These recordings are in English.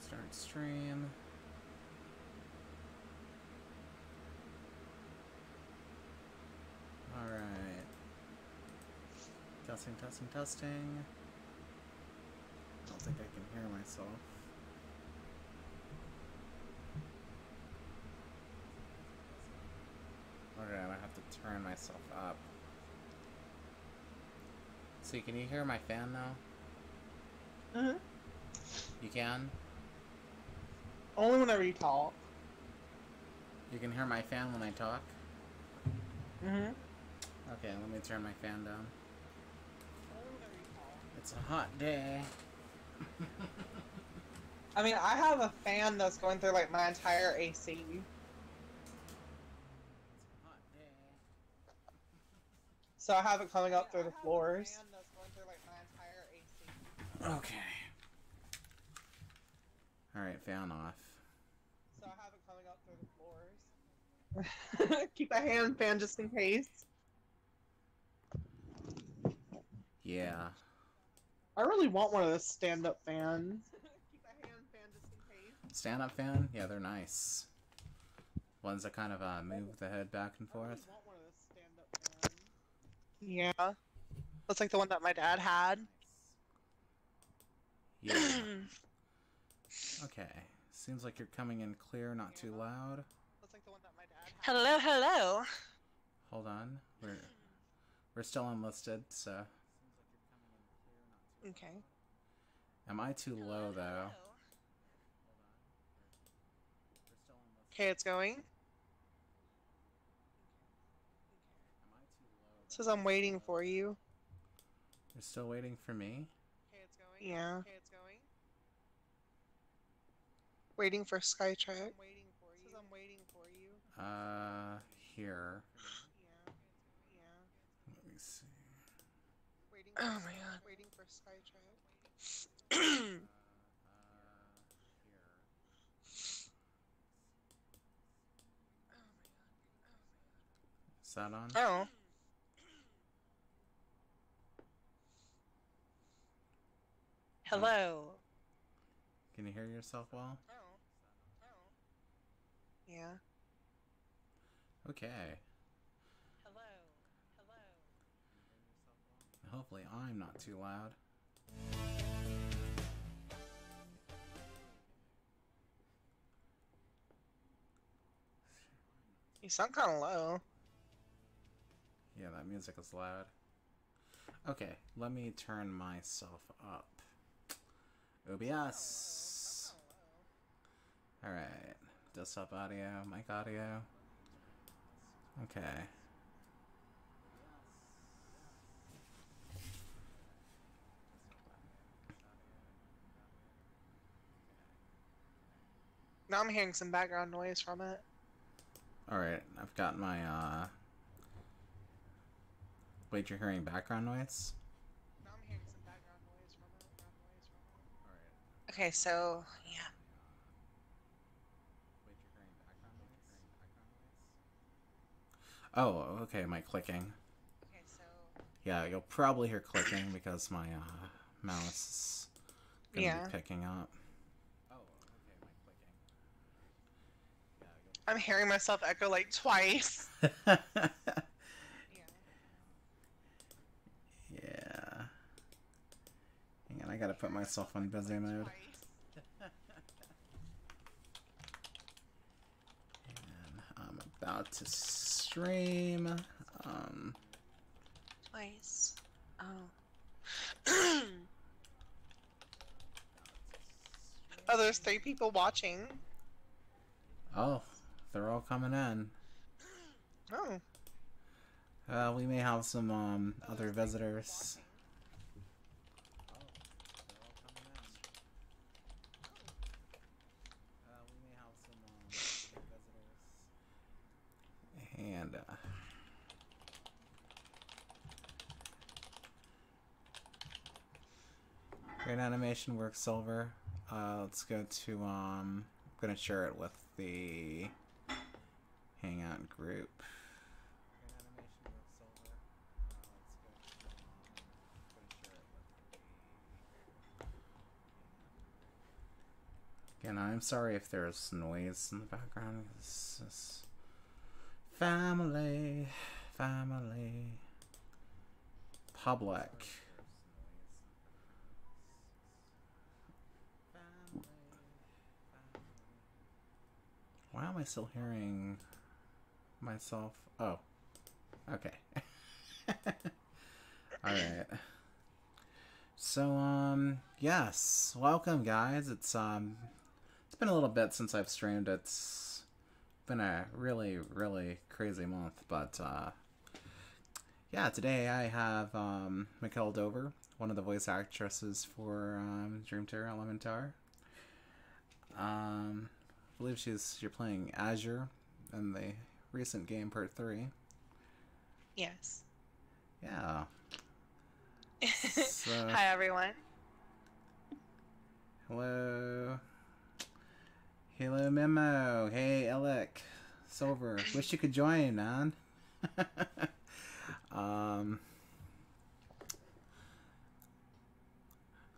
Start stream. Alright. Testing, testing, testing. I don't think I can hear myself. Okay, I have to turn myself up. See, can you hear my fan now? Mm-hmm. You can? Only whenever you talk. You can hear my fan when I talk? Mm-hmm. Okay, let me turn my fan down. Only whenever you talk. It's a hot day. I mean, I have a fan that's going through like my entire AC. It's a hot day. So I have it coming up through the floors. I have a fan that's going through like my entire AC. Okay. Alright, fan off. So I have it coming up through the floors. Keep a hand fan just in case. Yeah. I really want one of those stand-up fans. Keep a hand fan just in case. Stand-up fan? Yeah, they're nice. Ones that kind of move the head back and forth. I really want one of those stand-up fans. Yeah. That's like the one that my dad had. Yeah. Okay. Seems like you're coming in clear, not too loud. That's like the one that my dad had. Hello, hello. Hold on. We're still unlisted, so. Okay. Am I too low though? Okay, it's going. It says I'm waiting for you. You're still waiting for me? Okay, it's going. Yeah. Okay, it's going. Waiting for Skytrack. I'm waiting for you. It says I'm waiting for you. Here. Yeah. Yeah. Let me see. Waiting Oh my god. Waiting for Skytrack. Here. Is that on? Oh. Hello. Can you hear yourself well? Yeah. Okay. Hello. Hello. Hopefully I'm not too loud. You sound kind of low. Yeah, that music is loud. Okay, let me turn myself up. OBS. Alright. Desktop audio, mic audio. Okay. Now I'm hearing some background noise from it. Alright, I've got my, Wait, you're hearing background noise? Now I'm hearing some background noise from it. Alright. Okay, so, yeah. Wait, you're hearing background noise? Oh, okay, my clicking. Okay, so. Yeah, you'll probably hear clicking because my, mouse is gonna be picking up. Oh, okay, my clicking. Yeah, I'm hearing myself echo like twice. Yeah. Hang on, I gotta put myself on busy mode. And I'm about to stream. Twice. Oh. Oh, there's 3 people watching. Oh, they're all coming in. Oh. We may have some other visitors. And great animation works silver. Let's go to I'm gonna share it with the Hangout group. You know, I'm sorry if there's noise in the background. It's just family, public. Why am I still hearing myself? Oh, okay. Alright. So, yes. Welcome, guys. It's been a little bit since I've streamed. It's been a really, really crazy month. But, yeah, today I have, Mikell Dover, one of the voice actresses for, Dream Terror Elementar. I believe you're playing Azure in the recent game Part 3. Yes. Yeah. So, Hi, everyone. hello. Hello, Memo. Hey, Alec. Silver. Wish you could join, man.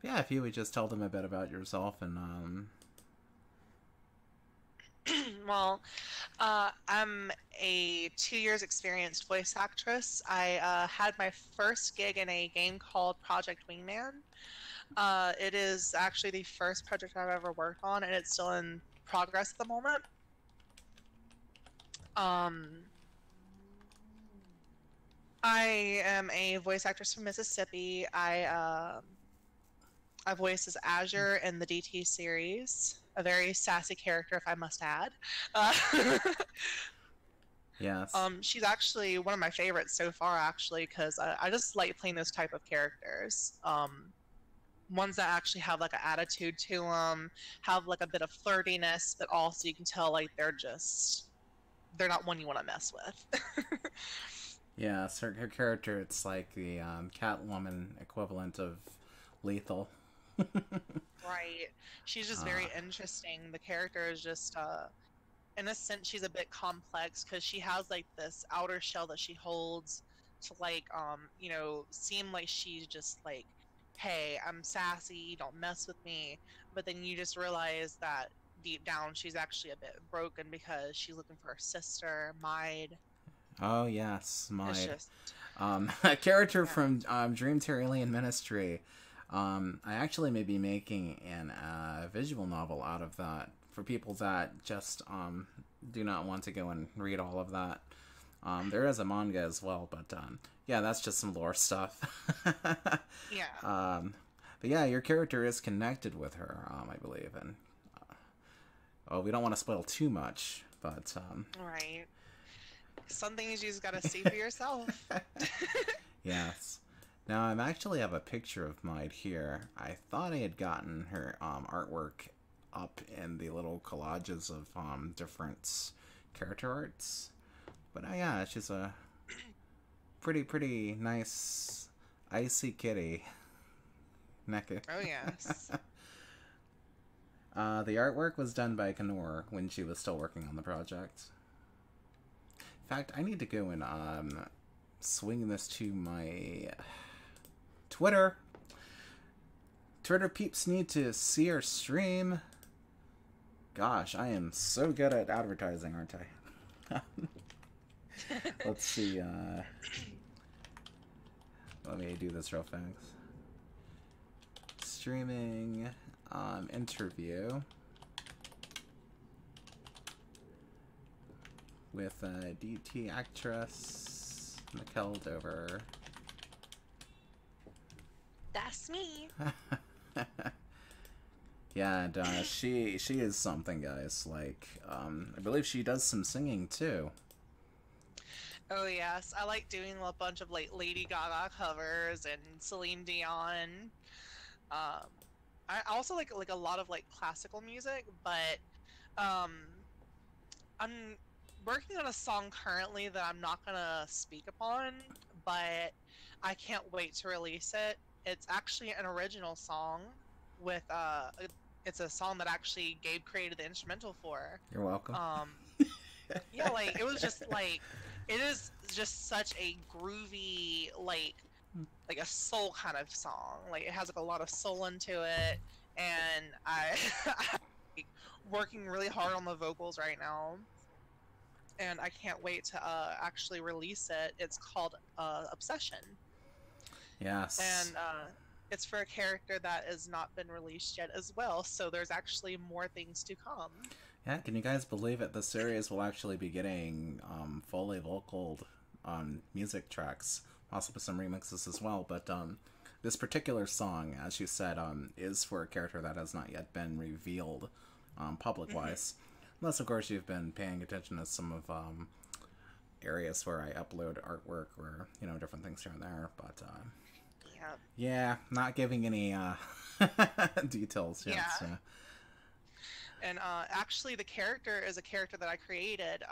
Yeah, if you would just tell them a bit about yourself and, Well, I'm a 2 years experienced voice actress. I had my first gig in a game called Project Wingman. It is actually the first project I've ever worked on, and it's still in progress at the moment. I am a voice actress from Mississippi. I voiced as Azure in the DT series. A very sassy character, if I must add. yes. She's actually one of my favorites so far, actually, because I just like playing those type of characters. Ones that actually have like an attitude to them, have like a bit of flirtiness, but also you can tell like they're not one you want to mess with. Yeah, so her character, it's like the Catwoman equivalent of Lethal. Right. She's just very interesting. The character is just, in a sense, she's a bit complex because she has like this outer shell that she holds to like, seem like she's just like, hey, I'm sassy, don't mess with me. But then you just realize that deep down she's actually a bit broken because she's looking for her sister, Maid. Oh, yes, Maid. It's just... a character from Dream Terror Alien Ministry. I actually may be making a visual novel out of that for people that just do not want to go and read all of that. There is a manga as well, but yeah, that's just some lore stuff. Yeah. But yeah, your character is connected with her, I believe, and well, we don't want to spoil too much, but Right. Some things you just gotta see for yourself. Yes. Now, I actually have a picture of Maid here. I thought I had gotten her artwork up in the little collages of different character arts. But yeah, she's a pretty nice icy kitty. Naked. Oh, yes. The artwork was done by Kanor when she was still working on the project. In fact, I need to go and swing this to my Twitter. Twitter peeps need to see our stream. Gosh, I am so good at advertising, aren't I? Let's see. Let me do this real fast. Streaming interview with DT actress Mikell Dover. That's me. Yeah, and she is something, guys. Like, I believe she does some singing too. Oh yes, I like doing a bunch of like Lady Gaga covers and Celine Dion. I also like a lot of like classical music, but I'm working on a song currently that I'm not gonna speak upon, but I can't wait to release it. It's actually an original song with it's a song that actually Gabe created the instrumental for. You're welcome. Yeah, like it was just like it is just such a groovy like a soul kind of song. Like it has like a lot of soul into it, and I working really hard on the vocals right now, and I can't wait to actually release it. It's called Obsession, Yes. and it's for a character that has not been released yet as well. So there's actually more things to come. Yeah, can you guys believe it? The series will actually be getting fully vocaled music tracks, possibly some remixes as well. But this particular song, as you said, is for a character that has not yet been revealed public-wise. Unless, of course, you've been paying attention to some of areas where I upload artwork or, you know, different things here and there. But, yeah, not giving any details yet. Yeah. So. And actually, the character is a character that I created,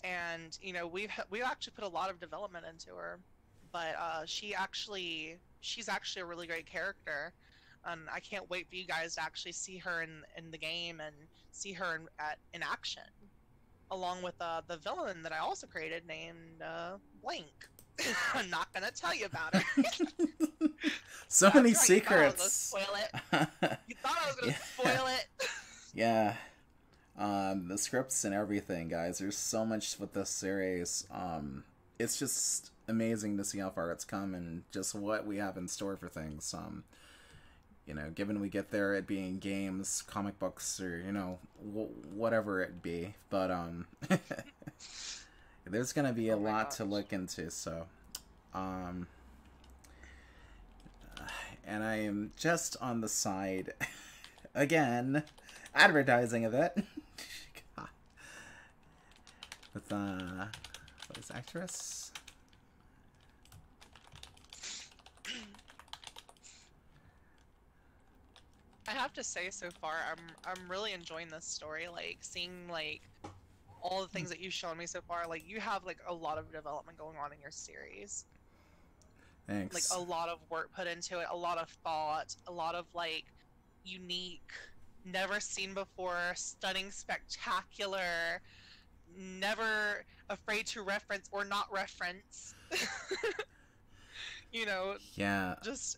and you know we've actually put a lot of development into her, but she's actually a really great character, and I can't wait for you guys to actually see her in the game and see her in action, along with the villain that I also created named Blank. I'm not gonna tell you about it. So That's many right, secrets. You thought I was gonna spoil it. Yeah. The scripts and everything, guys. There's so much with this series. It's just amazing to see how far it's come and just what we have in store for things. You know, given we get there, it being games, comic books, or, you know, whatever it be. But, there's gonna be a lot to look into, so, and I am just on the side, again, advertising of it, with, voice actress. I have to say, so far, I'm really enjoying this story. Like seeing like all the things that you've shown me so far. Like you have like a lot of development going on in your series. Thanks. Like a lot of work put into it, a lot of thought, a lot of like unique, never seen before, stunning, spectacular, never afraid to reference or not reference. You know. Yeah. It's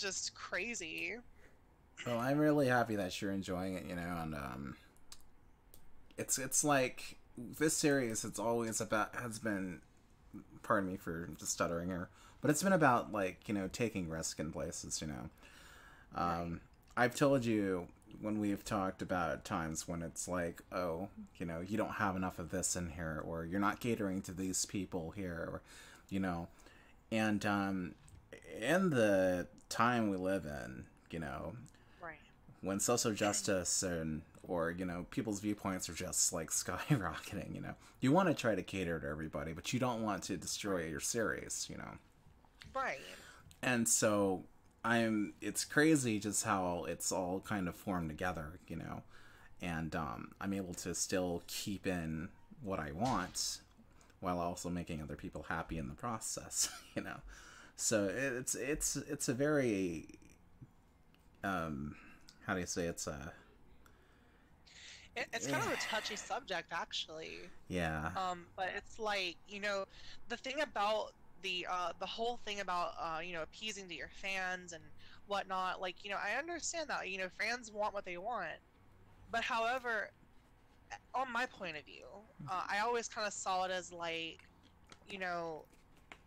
just crazy. Well, I'm really happy that you're enjoying it, you know, and it's like this series. It's always has been, pardon me for just stuttering here, but it's been about like, you know, taking risk in places, you know. Right. I've told you when we've talked about times when it's like, oh, you know, you don't have enough of this in here, or you're not catering to these people here, or, you know, and in the time we live in, you know. When social justice or, you know, people's viewpoints are just, like, skyrocketing, you know. You want to try to cater to everybody, but you don't want to destroy your series, you know. Right. And so, it's crazy just how it's all kind of formed together, you know. And I'm able to still keep in what I want while also making other people happy in the process, you know. So, it's a very... how do you say it's it's kind of a touchy subject, actually. Yeah. But it's like, you know, the thing about the whole thing about you know, appeasing to your fans and whatnot, like, you know, I understand that, you know, fans want what they want, but however, on my point of view, I always kind of saw it as like, you know,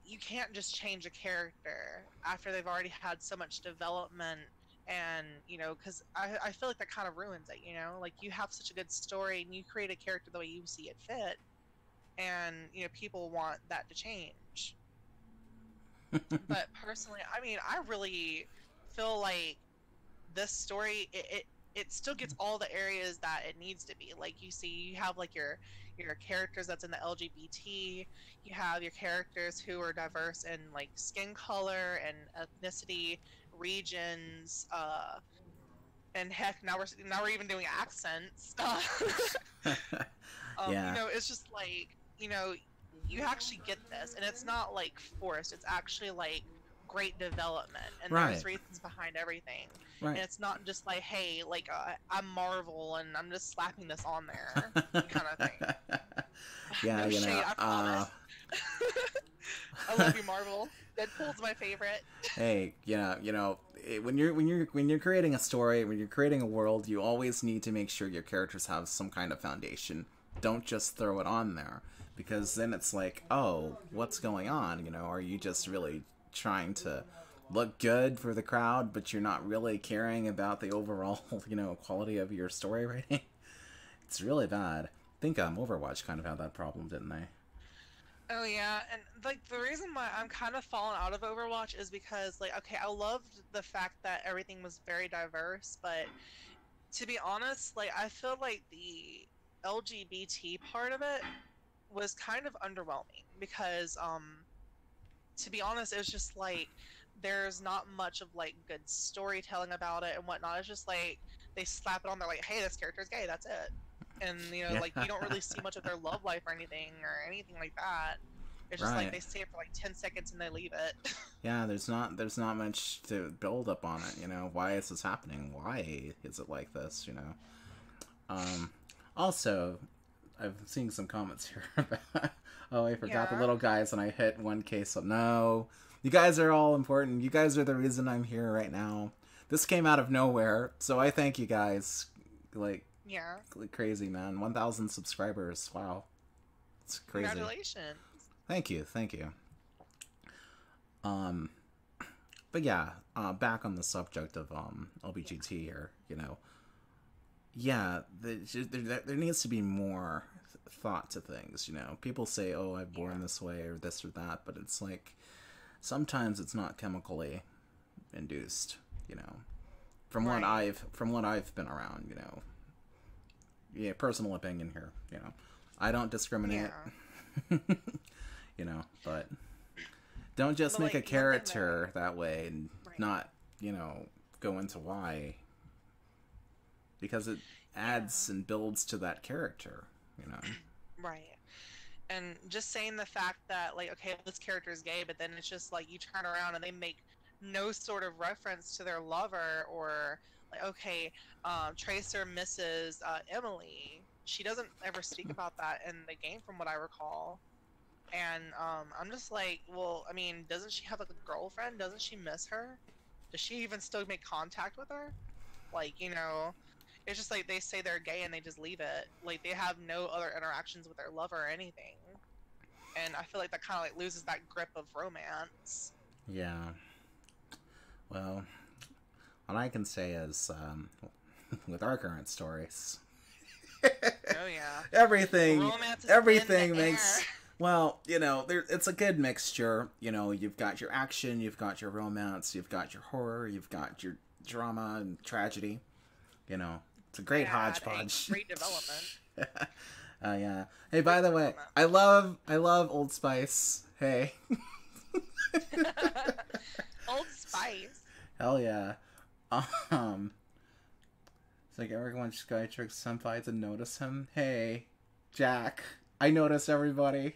you can't just change a character after they've already had so much development. And, you know, because I feel like that kind of ruins it, you know? Like, you have such a good story, and you create a character the way you see it fit, and, you know, people want that to change. But personally, I mean, I really feel like this story, it still gets all the areas that it needs to be. Like, you see, you have, like, your characters that's in the LGBT, you have your characters who are diverse in, like, skin color and ethnicity, regions, and heck, now we're even doing accents. Yeah. You know, it's just like, you know, you actually get this, and it's not like forced. It's actually like great development, and there's reasons behind everything. Right. And it's not just like, hey, like I'm Marvel, and I'm just slapping this on there, kind of thing. Yeah, no you shade, know. I promise. I love you, Marvel. Deadpool's my favorite. Hey, when you're creating a story, when you're creating a world, you always need to make sure your characters have some kind of foundation. Don't just throw it on there, because then it's like, oh, what's going on? Are you just really trying to look good for the crowd, but you're not really caring about the overall, quality of your story writing? It's really bad. I think Overwatch kind of had that problem, didn't they? Oh yeah, and like the reason why I'm kind of falling out of Overwatch is because like okay, I loved the fact that everything was very diverse, but to be honest, like I feel like the LGBT part of it was kind of underwhelming because to be honest, it was just like there's not much of like good storytelling about it and whatnot. It's just like they slap it on there like, hey, this character's gay, that's it. And Yeah. like you don't really see much of their love life or anything like that. It's just like Right. they say it for like 10 seconds and they leave it. Yeah, there's not much to build up on it, Why is this happening? Why is it like this, Also, I'm seeing some comments here about, oh, I forgot the Yeah. little guys and I hit 1K, so no. You guys are all important. You guys are the reason I'm here right now. This came out of nowhere, so I thank you guys. Like Yeah. crazy, man. 1,000 subscribers. Wow. It's crazy. Congratulations. Thank you. But yeah, back on the subject of LBGT here, yeah, there needs to be more thought to things, People say, oh, I'm born this way or this or that, but it's like, sometimes it's not chemically induced, From what I've been around, Yeah, personal opinion here, I don't discriminate. Yeah. But don't just But, make a like, one thing character that way and Right. not, go into why. Because it adds and builds to that character, Right. And just saying the fact that like okay, this character is gay, but then it's just like you turn around and they make no sort of reference to their lover or like okay, Tracer misses Emily. She doesn't ever speak about that in the game from what I recall. And I'm just like, well, I mean, doesn't she have like a girlfriend? Doesn't she miss her? Does she even still make contact with her? Like, it's just like they say they're gay and they just leave it. Like they have no other interactions with their lover or anything. And I feel like that kind of like loses that grip of romance. Yeah. Well, what I can say is, with our current stories, Oh yeah. everything Romance is in the makes... air. Well, it's a good mixture. You've got your action, you've got your romance, you've got your horror, you've got your drama and tragedy. It's a great hodgepodge. Great development. Yeah. Hey, by the way, I love Old Spice. Hey. Old Spice. Hell yeah. It's like everyone Skytrix senpai to notice him. Hey, Jack. I notice everybody.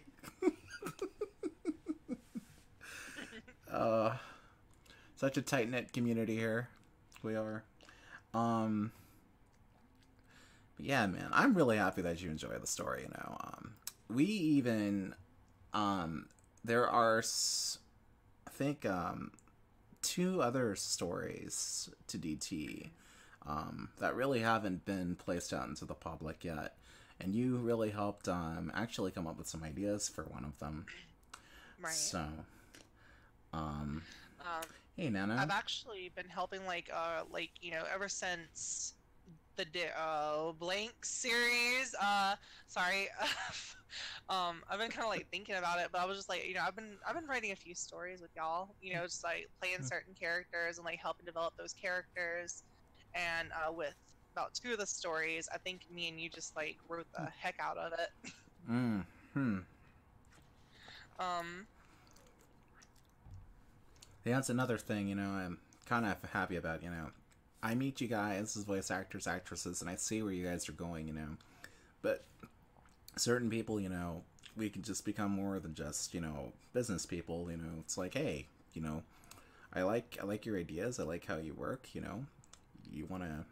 Such a tight-knit community here. We are. But yeah, man, I'm really happy that you enjoy the story, We even, there are, I think, 2 other stories to DT, that really haven't been placed out into the public yet. And you really helped, actually come up with some ideas for one of them. Right. So, hey, Nana. I've actually been helping ever since the Blank series. Sorry. I've been kind of like thinking about it, but I was just like, I've been writing a few stories with y'all. Just like playing certain characters and like helping develop those characters. And with about 2 of the stories, I think me and you just like wrote the heck out of it. Yeah, that's another thing, I'm kind of happy about, I meet you guys as voice actors, actresses, and I see where you guys are going, But certain people, we can just become more than just, business people, It's like, hey, I like your ideas, I like how you work, You want to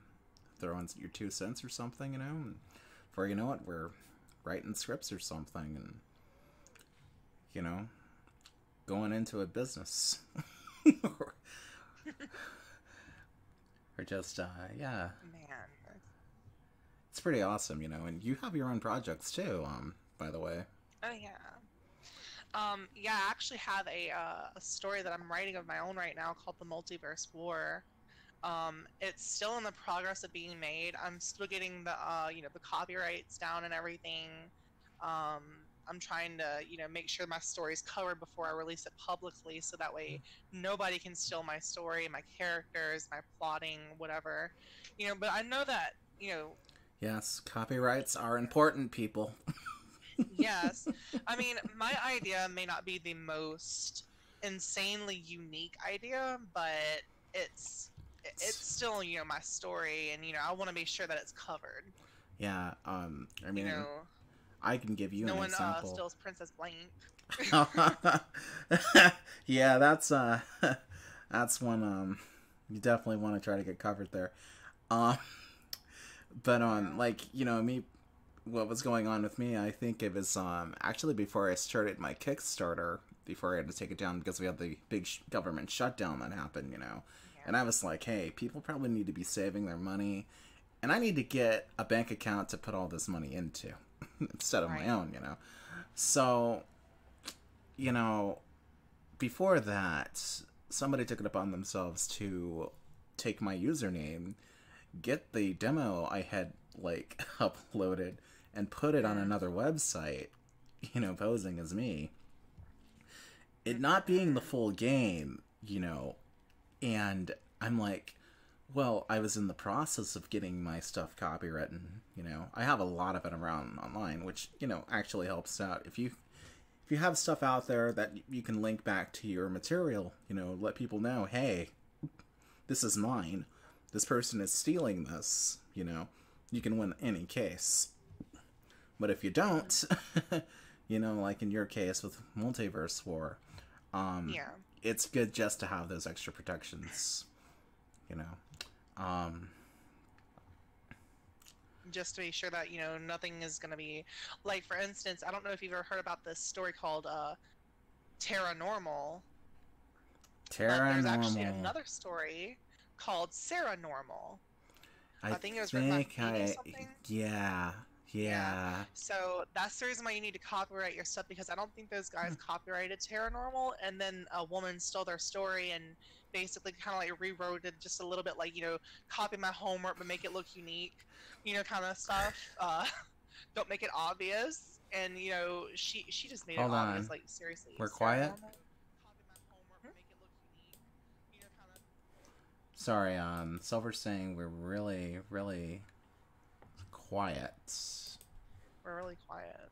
throw in your 2 cents or something, and before you know it, we're writing scripts or something, and, going into a business. Or just, yeah. Man. It's pretty awesome, you know, and you have your own projects too, by the way. Oh yeah. Yeah, I actually have a story that I'm writing of my own right now called The Multiverse War. It's still in the progress of being made. I'm still getting the the copyrights down and everything. I'm trying to make sure my story's covered before I release it publicly, so that way nobody can steal my story, my characters, my plotting, whatever. But I know that Yes, copyrights are important, people. yes. I mean, my idea may not be the most insanely unique idea, but it's still my story, and I want to make sure that it's covered. Yeah, I mean, I can give you an example. No one steals Princess Blank. Yeah, that's one you definitely want to try to get covered there. But like me, what was going on with me, I think it was actually before I started my Kickstarter, before I had to take it down because we had the big government shutdown that happened, Yeah. And I was like, hey, people probably need to be saving their money, and I need to get a bank account to put all this money into instead of my own, So, before that, somebody took it upon themselves to take my username, get the demo I had uploaded, and put it on another website, posing as me. It not being the full game, and I'm like, well, I was in the process of getting my stuff copywritten, I have a lot of it around online, which, actually helps out. If you have stuff out there that you can link back to your material, let people know, hey, this is mine. This person is stealing this, you can win any case. But if you don't, like in your case with Multiverse War, it's good just to have those extra protections, just to be sure that nothing is going to be like, for instance, I don't know if you've ever heard about this story called Terranormal. There's actually another story called Sarah Normal. I think it was written by something. Yeah. So that's the reason why you need to copyright your stuff, because I don't think those guys copyrighted Terranormal, and then a woman stole their story and basically kind of like rewrote it just a little bit, like copy my homework but make it look unique, kind of stuff. Don't make it obvious, and she just made Hold it on. obvious. Like, seriously, We're quiet. Sorry, Silver's saying we're really, really quiet. We're really quiet.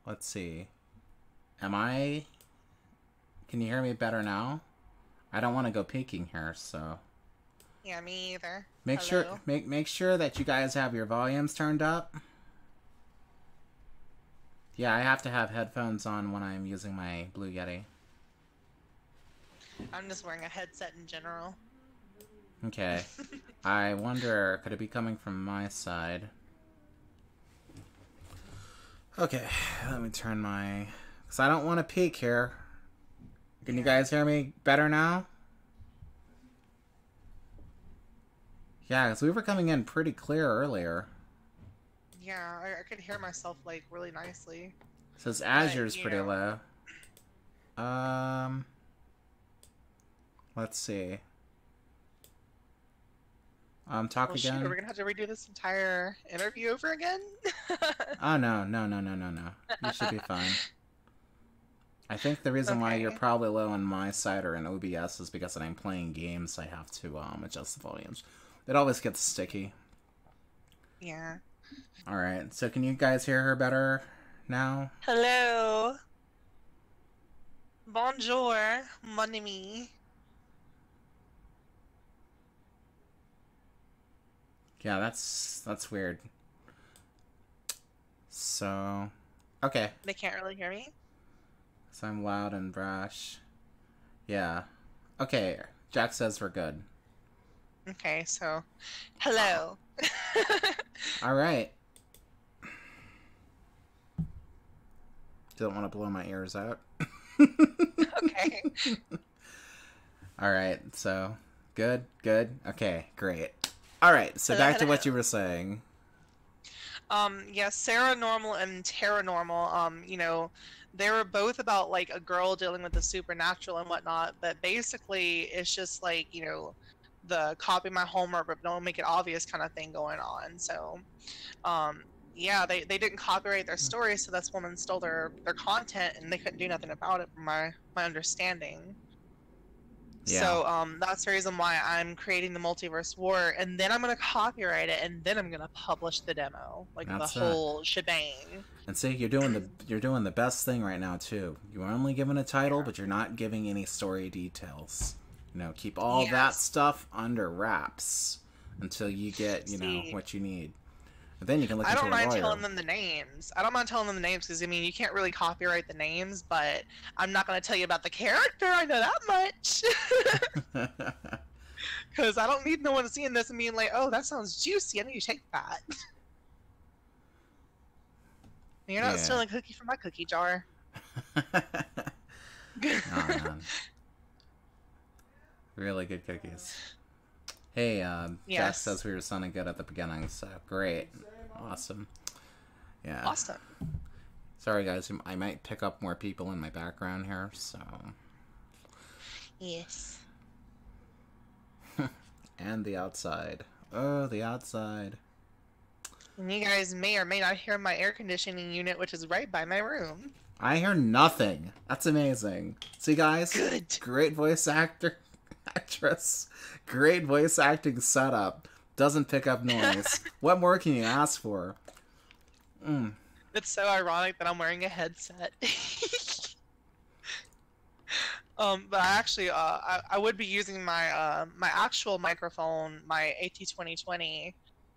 Let's see. Can you hear me better now? I don't want to go peeking here, so. Yeah, me either. Make sure that you guys have your volumes turned up. Yeah, I have to have headphones on when I'm using my Blue Yeti. I'm just wearing a headset in general. Okay. I wonder, could it be coming from my side? Okay, let me turn my... Because I don't want to peek here. Can you guys hear me better now? Yeah, because we were coming in pretty clear earlier. Yeah, I could hear myself, like, really nicely. It says Azure's pretty low. Let's see. Talk again. Shoot, are we gonna have to redo this entire interview over again? Oh, no. You should be fine. I think the reason why you're probably low on my side or in OBS is because when I'm playing games, I have to adjust the volumes. It always gets sticky. Yeah. Alright, so can you guys hear her better now? Hello. Bonjour, mon ami. Yeah, that's weird. So, okay. They can't really hear me? So I'm loud and brash. Yeah. Okay, Jack says we're good. Okay, so, hello. Alright. Didn't want to blow my ears out. Okay. All right, so good. Okay, great. All right, so back to what you were saying. Yeah, Sarah Normal and Terra Normal, you know, they were both about like a girl dealing with the supernatural and whatnot, but basically it's just like, you know, the copy my homework but don't make it obvious kind of thing going on. So, yeah, they didn't copyright their story, so this woman stole their content and they couldn't do nothing about it from my understanding. Yeah. So that's the reason why I'm creating the Multiverse War, and then I'm gonna copyright it, and then I'm gonna publish the demo, like That's the whole shebang. And see, you're doing the best thing right now too. You're only giving a title, but you're not giving any story details. You know, keep all that stuff under wraps until you get, you know, what you need. And then you can look into a lawyer. I don't mind telling them the names. I don't mind telling them the names because, I mean, you can't really copyright the names, but I'm not going to tell you about the character. I know that much. Because I don't need no one seeing this and being like, oh, that sounds juicy. I need to take that. You're not stealing a cookie from my cookie jar. Oh, man. Really good cookies. Hey, Jack says we were sounding good at the beginning, so great. Awesome. Yeah. Awesome. Sorry, guys. I might pick up more people in my background here, so... Yes. And the outside. Oh, the outside. And you guys may or may not hear my air conditioning unit, which is right by my room. I hear nothing. That's amazing. See, guys? Good. Great voice actress. Great voice acting setup. Doesn't pick up noise. What more can you ask for? It's so ironic that I'm wearing a headset. But actually, I would be using my my actual microphone, my AT2020,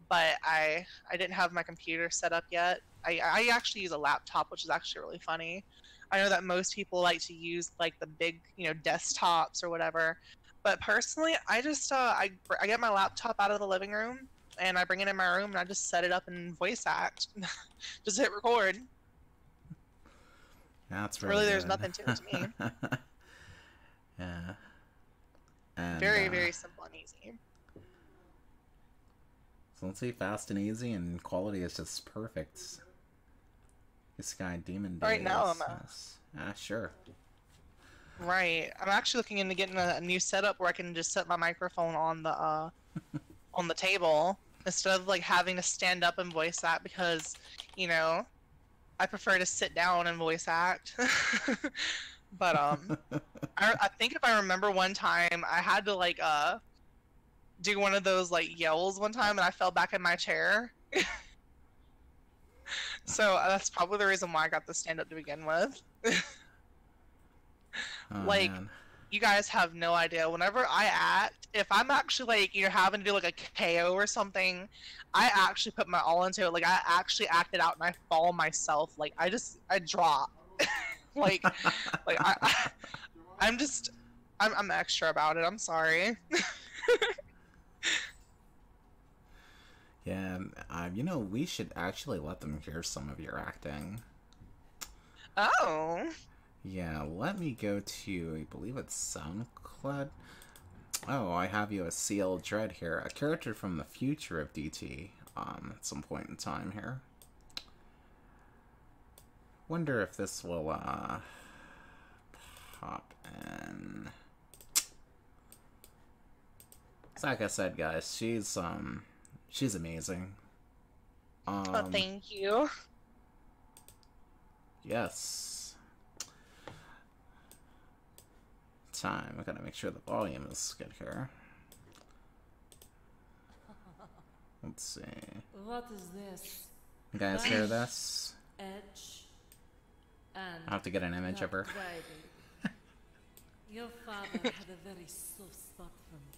but I didn't have my computer set up yet. I actually use a laptop, which is actually really funny. I know that most people like to use like the big, you know, desktops or whatever. But personally, I just I get my laptop out of the living room and I bring it in my room and I just set it up and voice act. Just hit record. That's really there's nothing to it to me. Yeah. And, very simple and easy. So let's see, fast and easy, and quality is just perfect. This guy, Demon Days. Right now, sure. Right. I'm actually looking into getting a new setup where I can just set my microphone on the on the table instead of like having to stand up and voice act because, you know, I prefer to sit down and voice act. But I think if I remember one time I had to like do one of those like yells one time and I fell back in my chair. So that's probably the reason why I got the stand up to begin with. Like, man. You guys have no idea. Whenever I act, if I'm actually like, you're having to do like a KO or something, I actually put my all into it. Like, I actually act it out and I fall myself. Like, I drop. like I'm extra about it. I'm sorry. Yeah, you know, we should actually let them hear some of your acting. Oh. Yeah, let me go to, I believe it's SoundCloud. Oh, I have you as CL Dread here, a character from the future of DT, at some point in time here. Wonder if this will, pop in. So like I said, guys, she's amazing. Oh, thank you. Yes. Time. I gotta make sure the volume is good here. Let's see. What is this? You guys hear this? Edge. And I have to get an image of her. Your father had a very soft spot for me.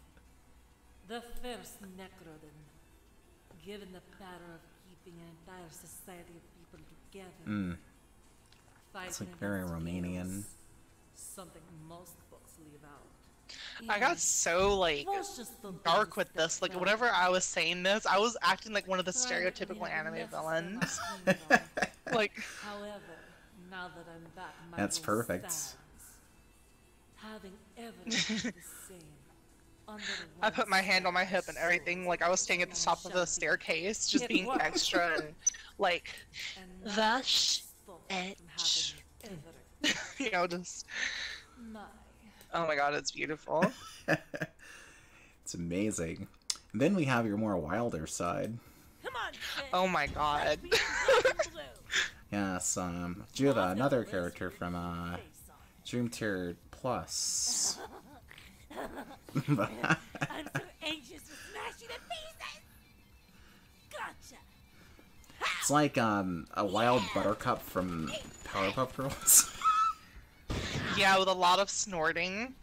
The first Necrodon, given the power of keeping an entire society of people together. It's like very Romanian. Something most books leave out. I got so like dark with this. Like whenever I was saying this, I was acting like one of the stereotypical anime villains. Like, however, Now that I'm back, my That's rule perfect. stands. Having everything the same. Under I one put my hand on my hip and staff everything, like I was staying at the top of the staircase, just being extra and like, and now thus, stop it, from having everything. you know, just, My. oh my god, it's beautiful. It's amazing. And then we have your more wilder side. Come on, Finn. Oh my god. Be black and blue. Yes, Judah, another character from Dream Tier Plus. I'm so anxious to smash you to pieces. Gotcha. It's like a wild buttercup from Powerpuff Girls. Yeah, with a lot of snorting.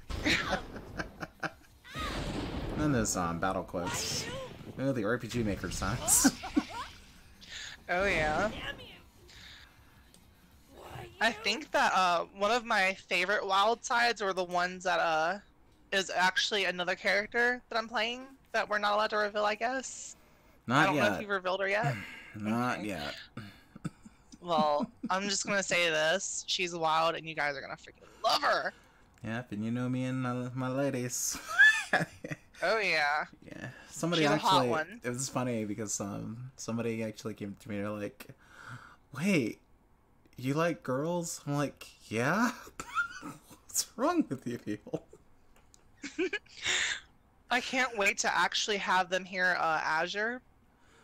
And then there's battle quotes. Oh, the RPG Maker signs. Oh yeah. Damn you. Why I you? think that one of my favorite wild sides are the ones that is actually another character that I'm playing that we're not allowed to reveal, I guess. I Not don't know if yet. you've revealed her yet. Not Okay. yet. Well, I'm just gonna say this: she's wild, and you guys are gonna freaking love her. Yep, and you know me and my ladies. Oh yeah. Yeah. Somebody She's a hot actually. one. It was funny because somebody actually came to me and they're like, "Wait, you like girls?" I'm like, "Yeah." What's wrong with you people? I can't wait to actually have them here, Azure,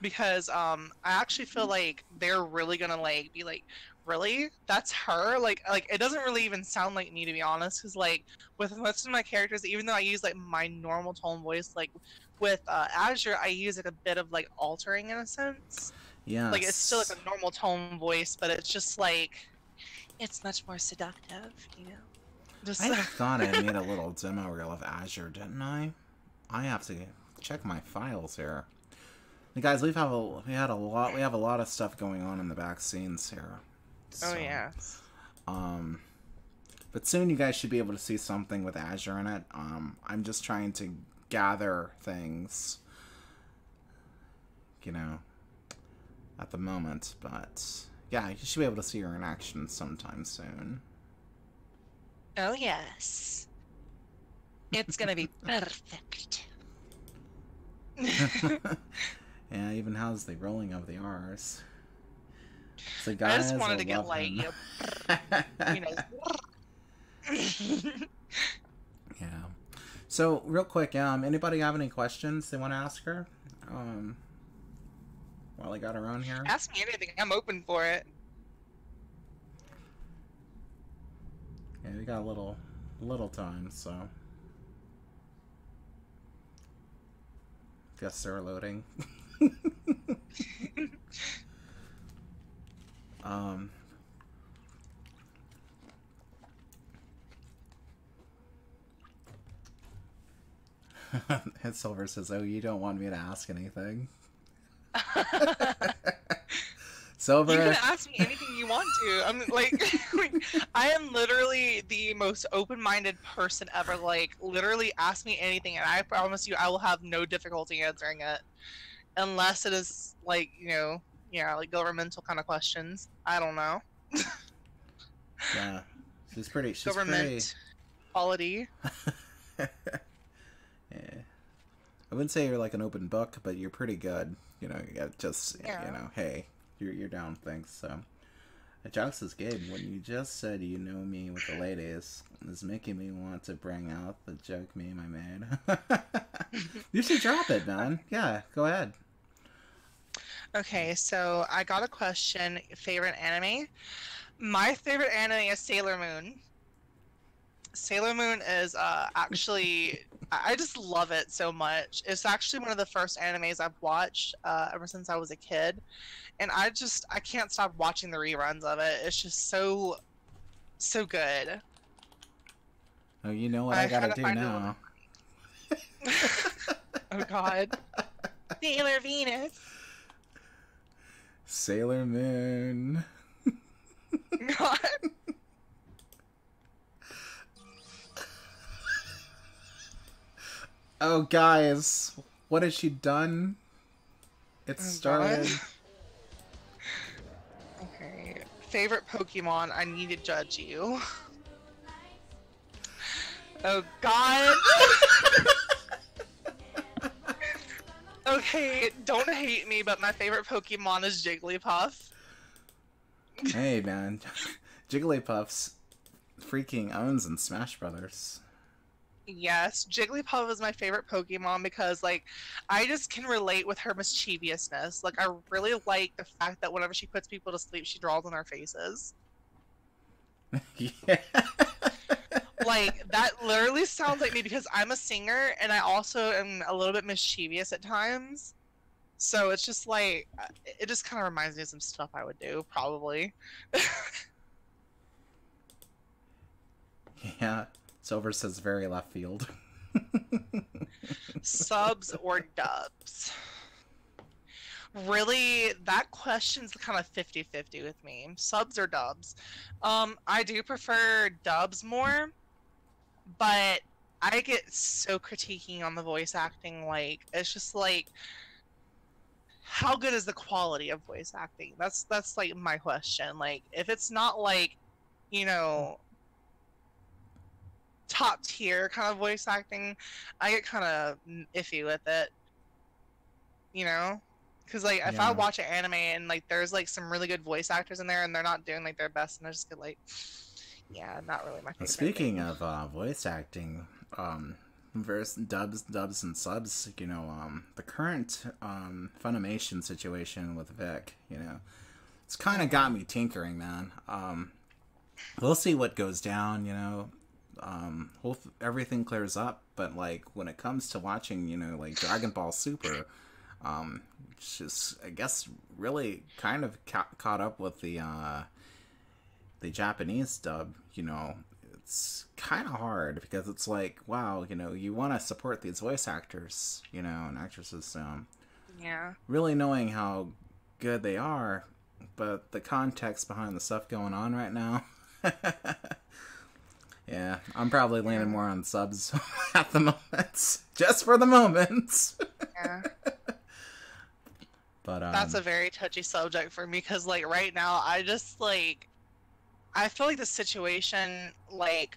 because I actually feel like they're really gonna like be like, really? That's her? Like it doesn't really even sound like me, to be honest, because like with most of my characters, even though I use like my normal tone voice, like with Azure, I use like a bit of like altering in a sense. Yeah. Like it's still like a normal tone voice, but it's just like it's much more seductive, you know. Just I thought I made a little demo reel of Azure, didn't I? I have to check my files here. And guys, we have a lot of stuff going on in the back scenes here. Oh So, yeah. but soon you guys should be able to see something with Azure in it. I'm just trying to gather things, you know, at the moment. But yeah, you should be able to see her in action sometime soon. Oh yes. It's gonna be perfect. Yeah, even how's the rolling of the R's. So I guys, just wanted to will get love like, him. you know. Yeah. So real quick, anybody have any questions they want to ask her? While I got her on here. Ask me anything. I'm open for it. Yeah, we got a little time, so. Guess they're loading. And Silver says, "Oh, you don't want me to ask anything." Silver, You can ask me anything you want to. I'm like, I am literally the most open-minded person ever. Like, literally ask me anything, and I promise you, I will have no difficulty answering it, unless it is like, you know, yeah, like governmental kind of questions. I don't know. yeah, she's pretty. Government quality. Yeah. I wouldn't say you're like an open book, but you're pretty good. You know, you got just Yeah. you know, hey, you're down with things. So, Jokes is good. When you just said you know me with the ladies, it's making me want to bring out the joke meme I made. You should drop it, man. Yeah, go ahead. Okay, so I got a question. Favorite anime? My favorite anime is Sailor Moon. Sailor Moon is actually, I just love it so much. It's actually one of the first animes I've watched ever since I was a kid, and I can't stop watching the reruns of it. It's just so good. Oh, you know what I gotta had to do find now. Oh God, Sailor Venus. Sailor Moon. God. Oh, guys, what has she done? It Oh, started. God. Okay, favorite Pokemon, I need to judge you. Oh God. Okay, don't hate me, but my favorite Pokemon is Jigglypuff. Hey, man. Jigglypuff's freaking owns in Smash Brothers. Yes, Jigglypuff is my favorite Pokemon because, like, I just can relate with her mischievousness. Like, I really like the fact that whenever she puts people to sleep, she draws on their faces. Yeah. Like, that literally sounds like me because I'm a singer and I also am a little bit mischievous at times. So it's just like, it just kind of reminds me of some stuff I would do, probably. Yeah. Silver says very left field. Subs or dubs? Really, that question's kind of 50-50 with me. Subs or dubs? I do prefer dubs more, but I get so critiquing on the voice acting. Like, it's just like, how good is the quality of voice acting? That's like my question. Like, if it's not like, you know, top tier kind of voice acting, I get kind of iffy with it. You know? Because, like, if I Yeah. watch an anime and, like, there's, like, some really good voice actors in there and they're not doing, like, their best, and I just get, like, yeah, not really my favorite Speaking thing. of voice acting, versus dubs and subs, you know, the current Funimation situation with Vic, you know, it's kind of got me tinkering, man. We'll see what goes down, you know. Everything clears up, but like when it comes to watching, you know, like Dragon Ball Super, it's just, I guess, really kind of caught up with the Japanese dub. You know, it's kind of hard because it's like, wow, you know, you want to support these voice actors, you know, and actresses, Yeah. really knowing how good they are, but the context behind the stuff going on right now. Yeah, I'm probably leaning more on subs at the moment, just for the moment. Yeah. But That's a very touchy subject for me because, like, right now, I just, like, I feel like the situation, like,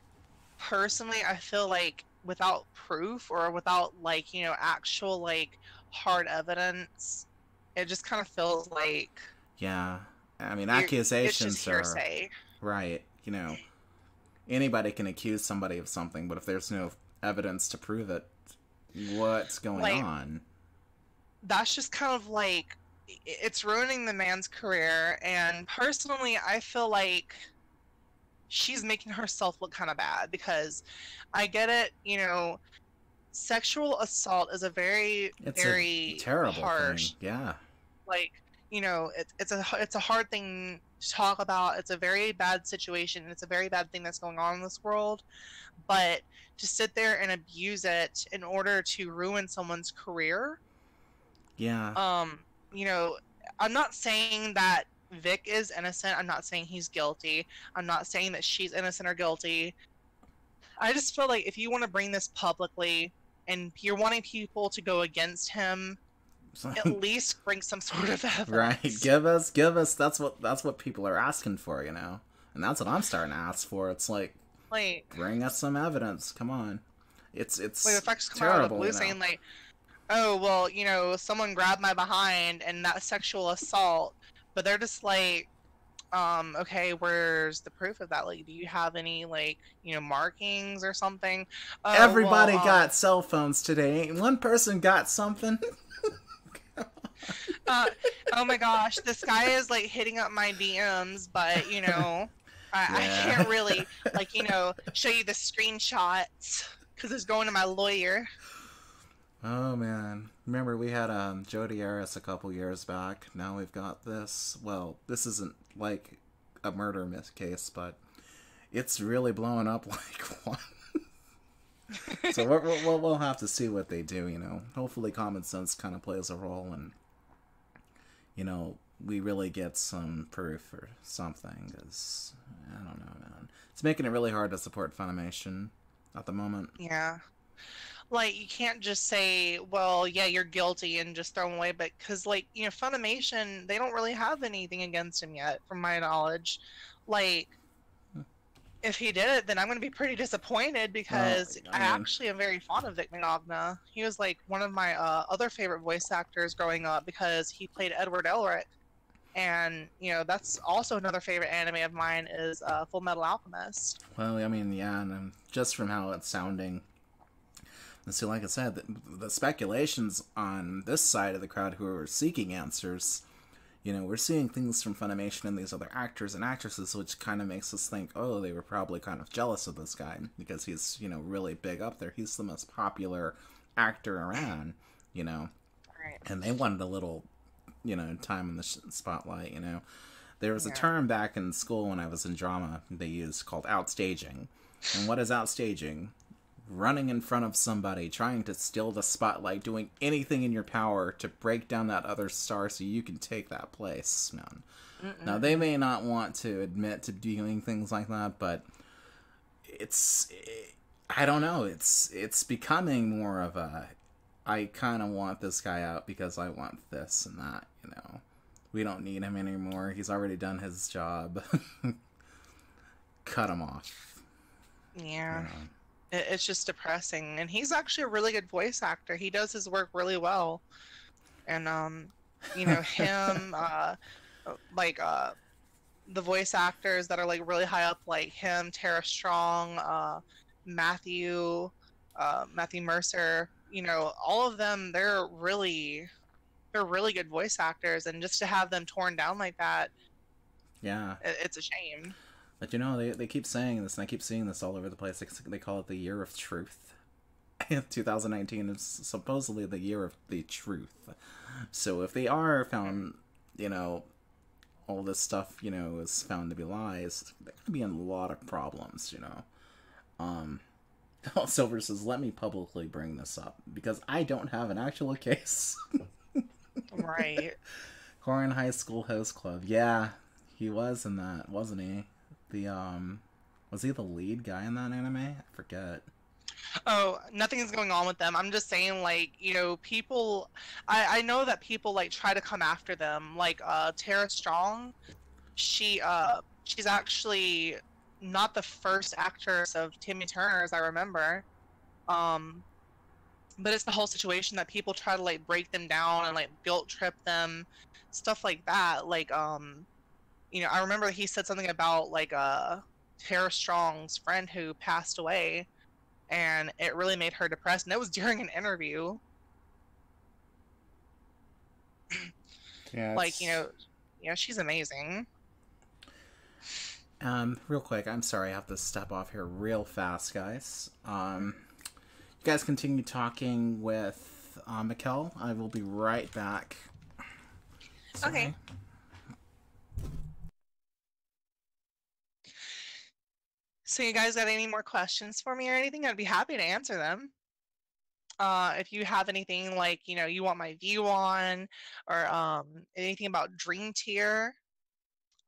personally, I feel like without proof or without, like, you know, actual, like, hard evidence, it just kind of feels like yeah, I mean, it's accusations just are hearsay. right. You know, anybody can accuse somebody of something, but if there's no evidence to prove it, what's going Like, on? That's just kind of like, it's ruining the man's career, and personally, I feel like she's making herself look kind of bad because I get it, you know, sexual assault is a very, It's a very terrible harsh, thing. Yeah, like, you know, it's a hard thing to talk about. It's a very bad situation. It's a very bad thing that's going on in this world. But to sit there and abuse it in order to ruin someone's career, yeah, you know, I'm not saying that Vic is innocent. I'm not saying he's guilty. I'm not saying that she's innocent or guilty. I just feel like if you want to bring this publicly and you're wanting people to go against him, at least bring some sort of evidence. right. Give us. That's what people are asking for, you know, and that's what I'm starting to ask for. It's like, bring us some evidence. Come on, it's like the facts come terrible, out of the blue you know? saying like, oh well, you know, someone grabbed my behind and that's sexual assault, but they're just like, okay, where's the proof of that? Like, do you have any, like, you know, markings or something? Oh, Everybody well, got cell phones today. Ain't one person got something? oh my gosh, this guy is like hitting up my DMs, but you know, I can't really, like, you know, show you the screenshots because it's going to my lawyer. Oh man, remember we had Jodi Arias a couple years back. Now we've got this. Well, this isn't like a murder case, but it's really blowing up like one. So we'll have to see what they do. You know, hopefully common sense kind of plays a role, and you know, we really get some proof or something. Cause I don't know, man. It's making it really hard to support Funimation at the moment. Yeah. like you can't just say, well, yeah, you're guilty and just throw him away, but because like, you know, Funimation, they don't really have anything against him yet, from my knowledge. Like, if he did it, then I'm going to be pretty disappointed Well, because I I mean, actually am very fond of Vic Mignogna. He was like one of my other favorite voice actors growing up because he played Edward Elric. And, you know, that's also another favorite anime of mine is Full Metal Alchemist. well, I mean, yeah, and just from how it's sounding. And so, like I said, the speculations on this side of the crowd who are seeking answers, you know, we're seeing things from Funimation and these other actors and actresses, which kind of makes us think, oh, they were probably kind of jealous of this guy because he's, you know, really big up there. He's the most popular actor around, you know, Right. and they wanted a little, you know, time in the spotlight, you know. There was a Yeah. term back in school when I was in drama they used called outstaging. And what is outstaging? Running in front of somebody, trying to steal the spotlight, doing anything in your power to break down that other star so you can take that place, man. Now, they may not want to admit to doing things like that, but I don't know, it's becoming more of a, I kind of want this guy out because I want this and that, you know. We don't need him anymore. He's already done his job. Cut him off. Yeah. You know. It's just depressing. And he's actually a really good voice actor. He does his work really well. And, you know, him, like, the voice actors that are, like, really high up, like him, Tara Strong, Matthew Mercer, you know, all of them, they're really good voice actors. And just to have them torn down like that, Yeah. it's a shame. But you know, they keep saying this, and I keep seeing this all over the place. They call it the year of truth. 2019 is supposedly the year of the truth. So if they are found, you know, all this stuff, you know, is found to be lies, they're going to be in a lot of problems, you know. Silver says, let me publicly bring this up, because I don't have an actual case. Right. Corin High School Host Club. Yeah, he was in that, wasn't he? Was he the lead guy in that anime? I forget. Oh, nothing's going on with them. I'm just saying, like, you know, people. I know that people like try to come after them. Like, Tara Strong, she's actually not the first actress of Timmy Turner, as I remember. But it's the whole situation that people try to like break them down and like guilt trip them, stuff like that. Like, you know, I remember he said something about like Tara Strong's friend who passed away, and it really made her depressed. And it was during an interview. Yeah. Like, you know, she's amazing. Real quick, I'm sorry, I have to step off here real fast, guys. You guys continue talking with Mikell. I will be right back. Sorry. Okay. So you guys got any more questions for me or anything? I'd be happy to answer them. If you have anything like, you know, you want my view on, or anything about Dream Tier,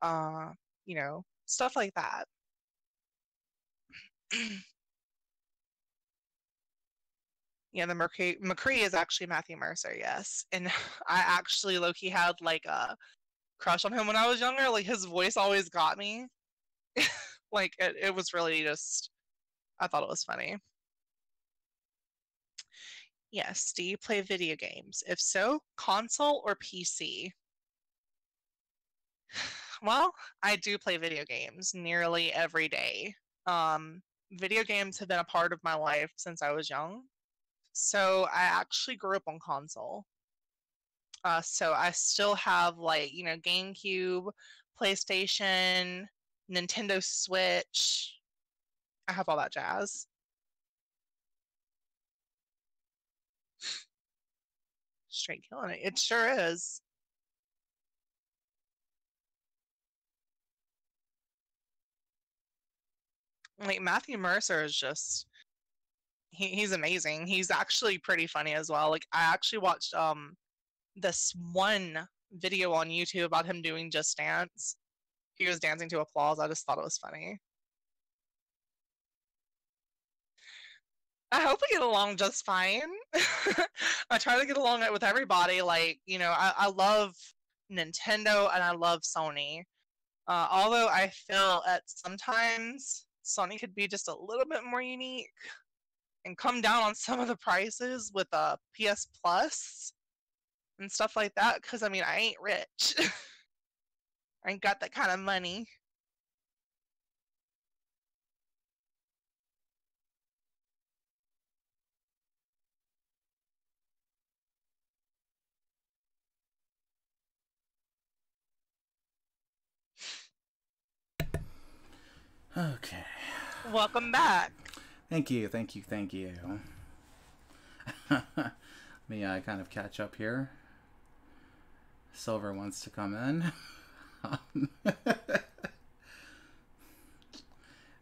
you know, stuff like that. Yeah, the McCree is actually Matthew Mercer, yes. And I actually low-key had like a crush on him when I was younger. Like his voice always got me. Like it was really just, I thought it was funny. Yes, do you play video games? If so, console or PC? Well, I do play video games nearly every day. Video games have been a part of my life since I was young. So I actually grew up on console. So I still have like, you know, GameCube, PlayStation, Nintendo Switch. I have all that jazz. Straight killing it. It sure is. Like Matthew Mercer is just he's amazing. He's actually pretty funny as well. Like I actually watched this one video on YouTube about him doing Just Dance. He was dancing to applause. I just thought it was funny. I hope we get along just fine. I try to get along with everybody. Like, you know, I love Nintendo and I love Sony. Although I feel at sometimes Sony could be just a little bit more unique and come down on some of the prices with PS Plus and stuff like that. Because I mean, I ain't rich. I ain't got that kind of money. Okay. Welcome back. Thank you. Let me kind of catch up here. Silver wants to come in.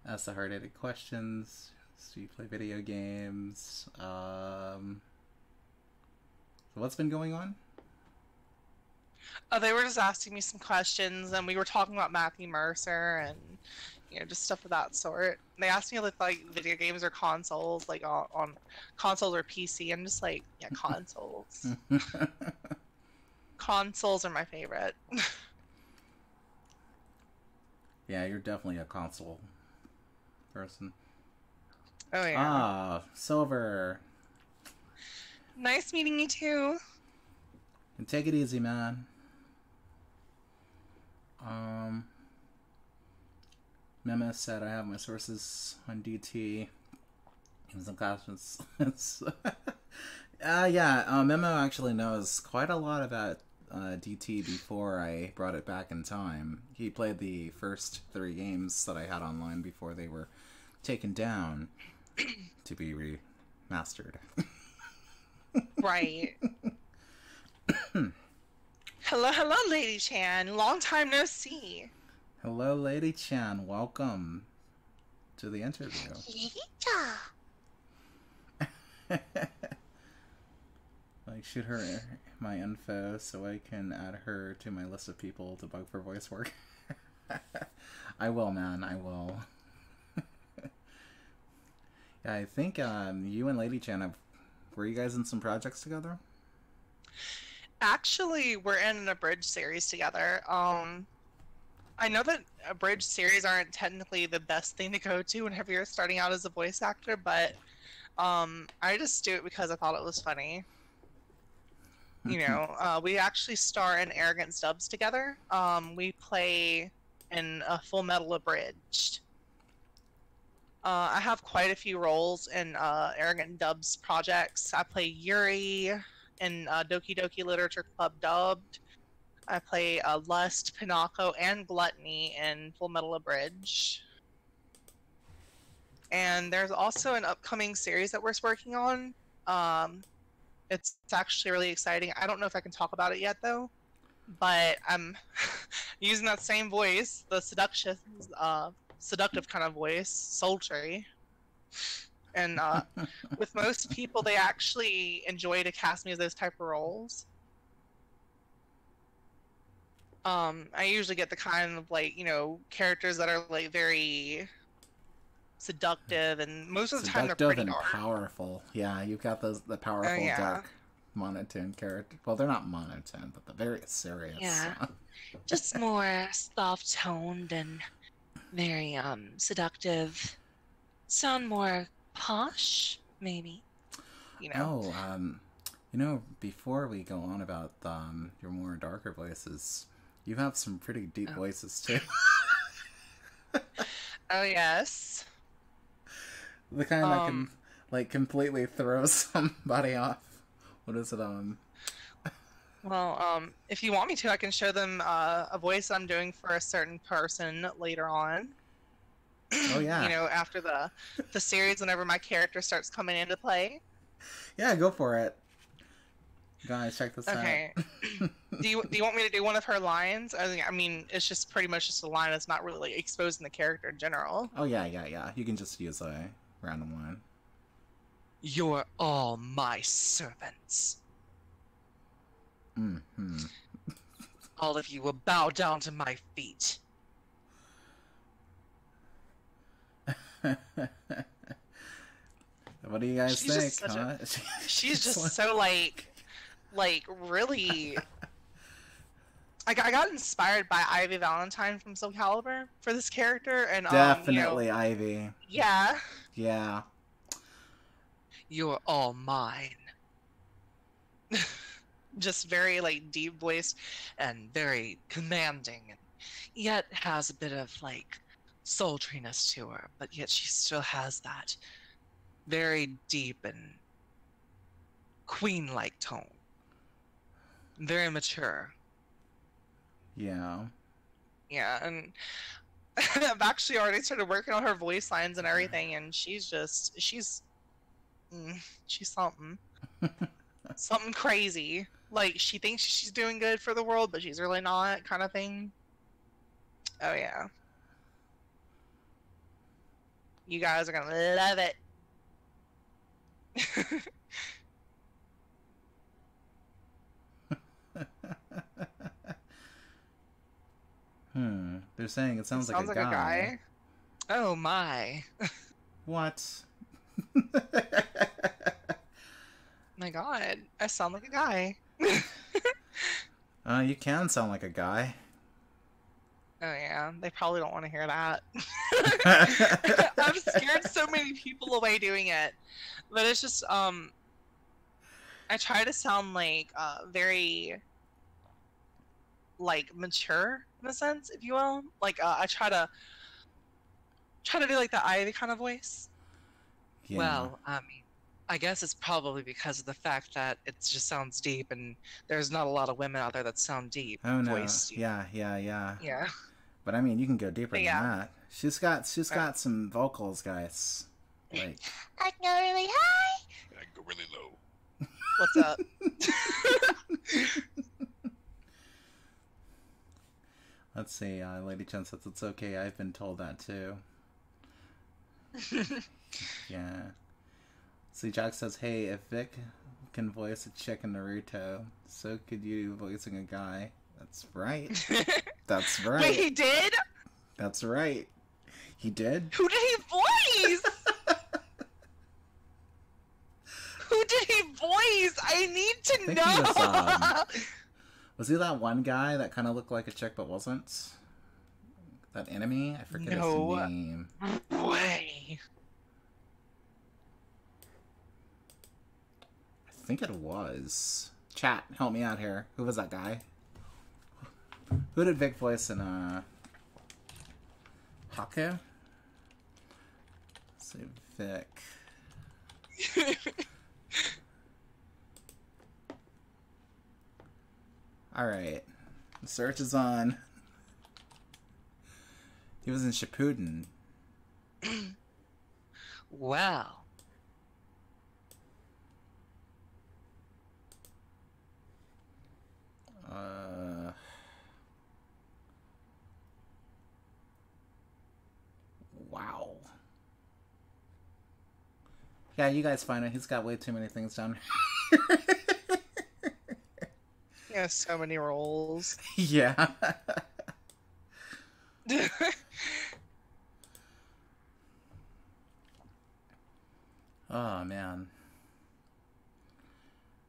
Ask the hard-hitting questions. Do you play video games? So what's been going on? They were just asking me some questions, and we were talking about Matthew Mercer and, you know, just stuff of that sort. They asked me if like video games or consoles, like on consoles or PC. I'm just like, yeah, consoles. Consoles are my favorite. Yeah, you're definitely a console person. Oh yeah. Ah, Silver. Nice meeting you too. And take it easy, man. Mema said I have my sources on DT. In some classes. Memo actually knows quite a lot about DT before I brought it back in time. He played the first 3 games that I had online before they were taken down to be remastered. Right. Hello, Lady Chan. Long time no see. Hello, Lady Chan. Welcome to the interview. Like, shoot her my info so I can add her to my list of people to bug for voice work. I will, man. I will. Yeah, I think you and Lady Chan were you guys in some projects together? Actually, we're in an abridged series together. I know that abridged series aren't technically the best thing to go to whenever you're starting out as a voice actor, but I just do it because I thought it was funny. You know, we actually star in Arrogant Dubs together. We play in a Full Metal Abridged. I have quite a few roles in Arrogant Dubs projects. I play Yuri in Doki Doki Literature Club Dubbed. I play Lust, Pinocchio, and Gluttony in Full Metal Abridged. And there's also an upcoming series that we're working on. It's actually really exciting. I don't know if I can talk about it yet, though. But I'm using that same voice, the seductive kind of voice, sultry. And with most people, they actually enjoy to cast me as those type of roles. I usually get the kind of, like, you know, characters that are, like, very seductive, and most of the time they're pretty dark. Powerful. Yeah, you've got the powerful, dark, monotone character. Well, they're not monotone, but they're very serious. Yeah, just more soft-toned and very seductive. Sound more posh, maybe. You know. Oh, before we go on about your more darker voices, you have some pretty deep voices too. Oh yes. The kind that can, like, completely throw somebody off. What is it on? Well, if you want me to, I can show them a voice I'm doing for a certain person later on. Oh yeah. You know, after the series, whenever my character starts coming into play. Yeah, go for it. Guys, check this out. Okay. do you want me to do one of her lines? I mean, it's just pretty much just a line that's not really, like, exposing the character in general. Oh yeah. You can just use a random line. You're all my servants. Mm-hmm. All of you will bow down to my feet. That What do you guys She's think? just such Huh? She's just so like really. I got inspired by Ivy Valentine from Soul Calibur for this character, and Definitely Ivy. yeah, Yeah. You're all mine. just very like deep voiced. And very commanding, and yet has a bit of like sultriness to her, but yet she still has that very deep and queen-like tone. Very mature. Yeah. Yeah, and I've actually already started working on her voice lines and everything, and she's something. Something crazy. Like, she thinks she's doing good for the world, but she's really not, kind of thing. Oh, yeah. You guys are gonna love it. They're saying it sounds, Sounds like a guy. Oh my. What? My god, I sound like a guy. You can sound like a guy. Oh yeah, they probably don't want to hear that. I've scared so many people away doing it, but it's just I try to sound like very like mature in a sense, if you will. Like I try to do like the Ivy kind of voice. Yeah. Well, I mean, I guess it's probably because of the fact that it just sounds deep, and there's not a lot of women out there that sound deep. Oh no. Voiced. Yeah. Yeah. But I mean, you can go deeper than Yeah. that. She's got some vocals, guys. Like, I can go really high. I go really low. What's up? let's see. Lady Chen says it's okay. I've been told that too. Yeah. See, Jack says, "Hey, if Vic can voice a chick in Naruto, so could you voicing a guy?" That's right. That's right. Wait, he did? That's right. He did. Who did he voice? Who did he voice? I need to think know. he was he that one guy that kind of looked like a chick but wasn't? That enemy? I forget No. his name. Way. I think it was. Chat, help me out here. Who was that guy? Who did Vic voice in Haku? Let's see, Vic. Alright. The search is on. He was in Shippuden. Well. Wow. Yeah, you guys find it. He's got way too many things down here. He has so many roles. Yeah. Oh, man.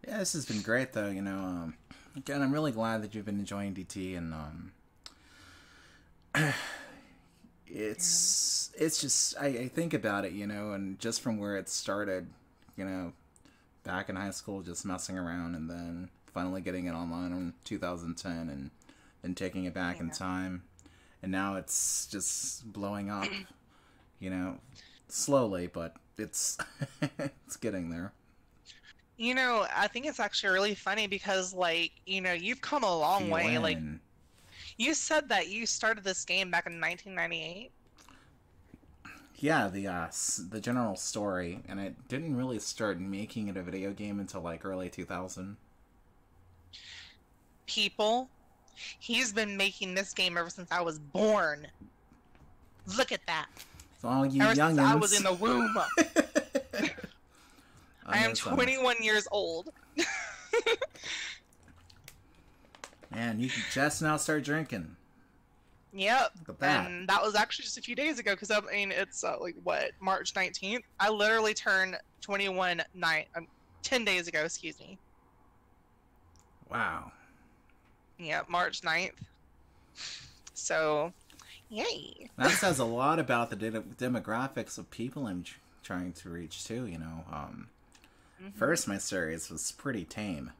Yeah, this has been great, though, you know. Again, I'm really glad that you've been enjoying DT, and, it's just, I think about it, you know, and just from where it started, you know, back in high school, just messing around, and then finally getting it online in 2010, and then taking it back in time, and now it's just blowing up, you know, slowly, but it's it's getting there. You know, I think it's actually really funny because, like, you know, you've come a long way. Like, Feeling. you said that you started this game back in 1998. Yeah, the general story, and I didn't really start making it a video game until like early 2000. People, he's been making this game ever since I was born. Look at that. So all you Ever youngins, since I was in the womb. I am know some. 21 years old. Man, you can just now start drinking. Yep. Look at that. And that was actually just a few days ago, because I mean, it's like what, March 19th? I literally turned 21 10 days ago, excuse me. Wow. Yeah, March 9th. So, yay. That says a lot about the demographics of people I'm trying to reach too, you know. First, my series was pretty tame.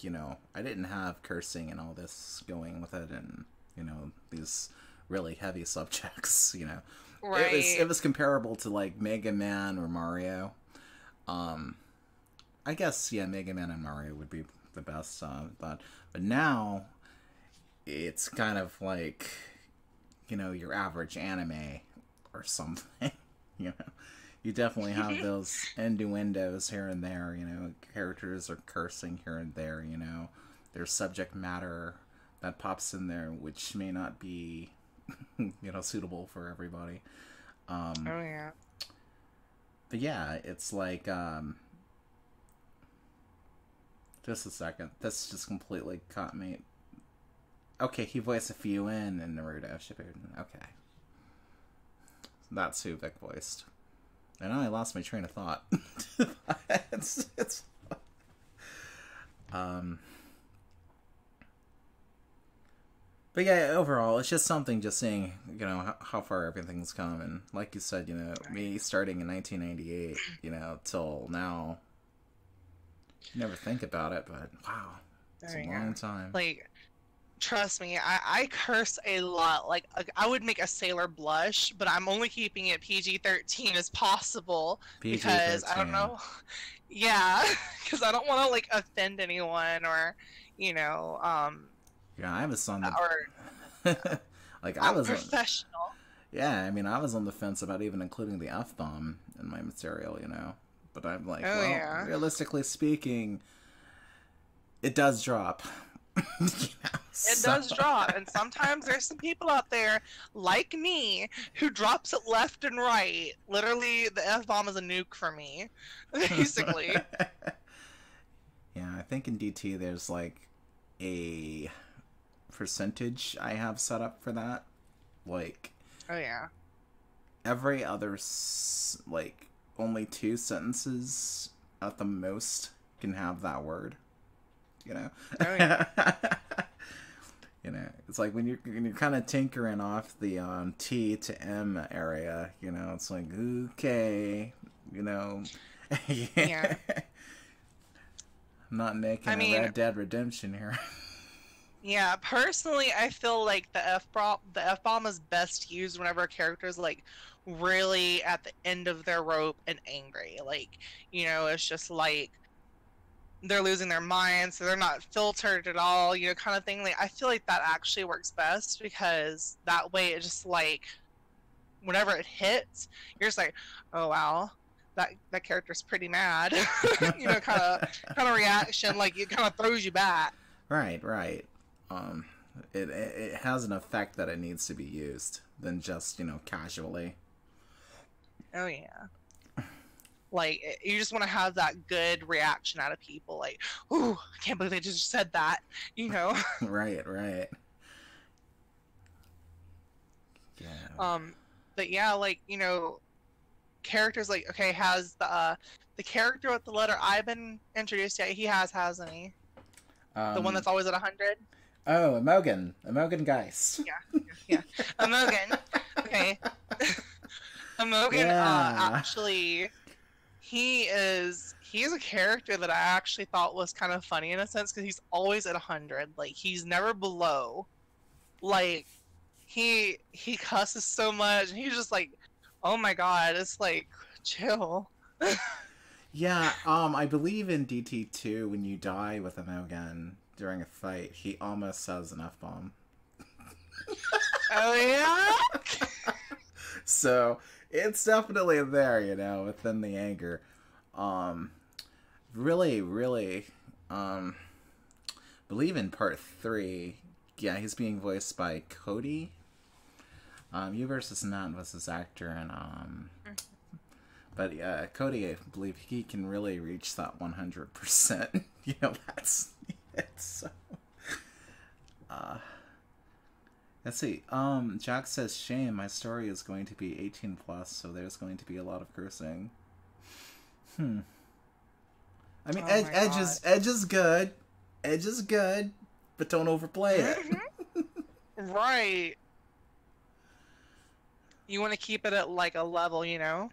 You know, I didn't have cursing and all this going with it, and, you know, these really heavy subjects, you know. Right. It was comparable to, like, Mega Man or Mario. I guess, yeah, Mega Man and Mario would be the best, but now it's kind of like, you know, your average anime or something. You know, you definitely have those innuendos here and there. You know, characters are cursing here and there. You know, there's subject matter that pops in there which may not be, you know, suitable for everybody. Oh yeah. But yeah, it's like, just a second. This just completely caught me. Okay, he voiced a few in Naruto Shippuden. Okay. That's who Vic voiced. And I lost my train of thought. it's But yeah, overall, it's just something just seeing, you know, how far everything's come. And like you said, you know, me starting in 1998, you know, till now, you never think about it, but wow, it's a long time. Like, trust me, I curse a lot. Like, I would make a sailor blush, but I'm only keeping it PG-13 as possible. Because, I don't know. Yeah, because I don't want to, like, offend anyone or, you know, yeah, I was on the... Or, like, I was... professional. Yeah, I mean, I was on the fence about even including the F-bomb in my material, you know? But I'm like, realistically speaking, it does drop. You know, it does drop, and sometimes there's some people out there, like me, who drops it left and right. Literally, the F-bomb is a nuke for me, basically. Yeah, I think in DT there's, like, a percentage I have set up for that. Like... Oh, yeah. Every other, like... only 2 sentences at the most can have that word, you know. Oh, yeah. You know, it's like when you're kind of tinkering off the T to M area, you know, it's like, okay, you know. Yeah. I'm not making a Red Dead Redemption here. Yeah, personally, I feel like the F-bomb is best used whenever a character is, like, really at the end of their rope and angry. Like, you know, it's just like they're losing their minds, so they're not filtered at all, you know, kind of thing. Like, I feel like that actually works best, because that way it just, like, whenever it hits, you're just like, oh wow, that character's pretty mad. You know, kind of reaction, like, it kind of throws you back. Right. It has an effect that it needs to be used than just, you know, casually. Oh yeah. Like, you just want to have that good reaction out of people, like, ooh, I can't believe they just said that, you know. Right. Yeah. But yeah, like, you know, characters, like, okay, has the character with the letter I been introduced yet? He hasn't he? The one that's always at 100? Oh, Emogan Geist. Yeah. Emogan. Okay. Emogan, actually, he's a character that I actually thought was kind of funny in a sense, because he's always at 100. Like, he's never below. Like, he cusses so much, and he's just like, oh my god, it's like, chill. Yeah, I believe in DT2, when you die with Emogan during a fight, he almost says an F-bomb. Oh, yeah? So, it's definitely there, you know, within the anger. Really, believe in part 3, yeah, he's being voiced by Cody. You versus Nat was his actor, and, but yeah, Cody, I believe he can really reach that 100%. You know, it's so, Let's see. Jack says, shame, my story is going to be 18 plus, so there's going to be a lot of cursing. I mean, Oh Edge is good. Edge is good, but don't overplay it. Right. You want to keep it at like a level, you know?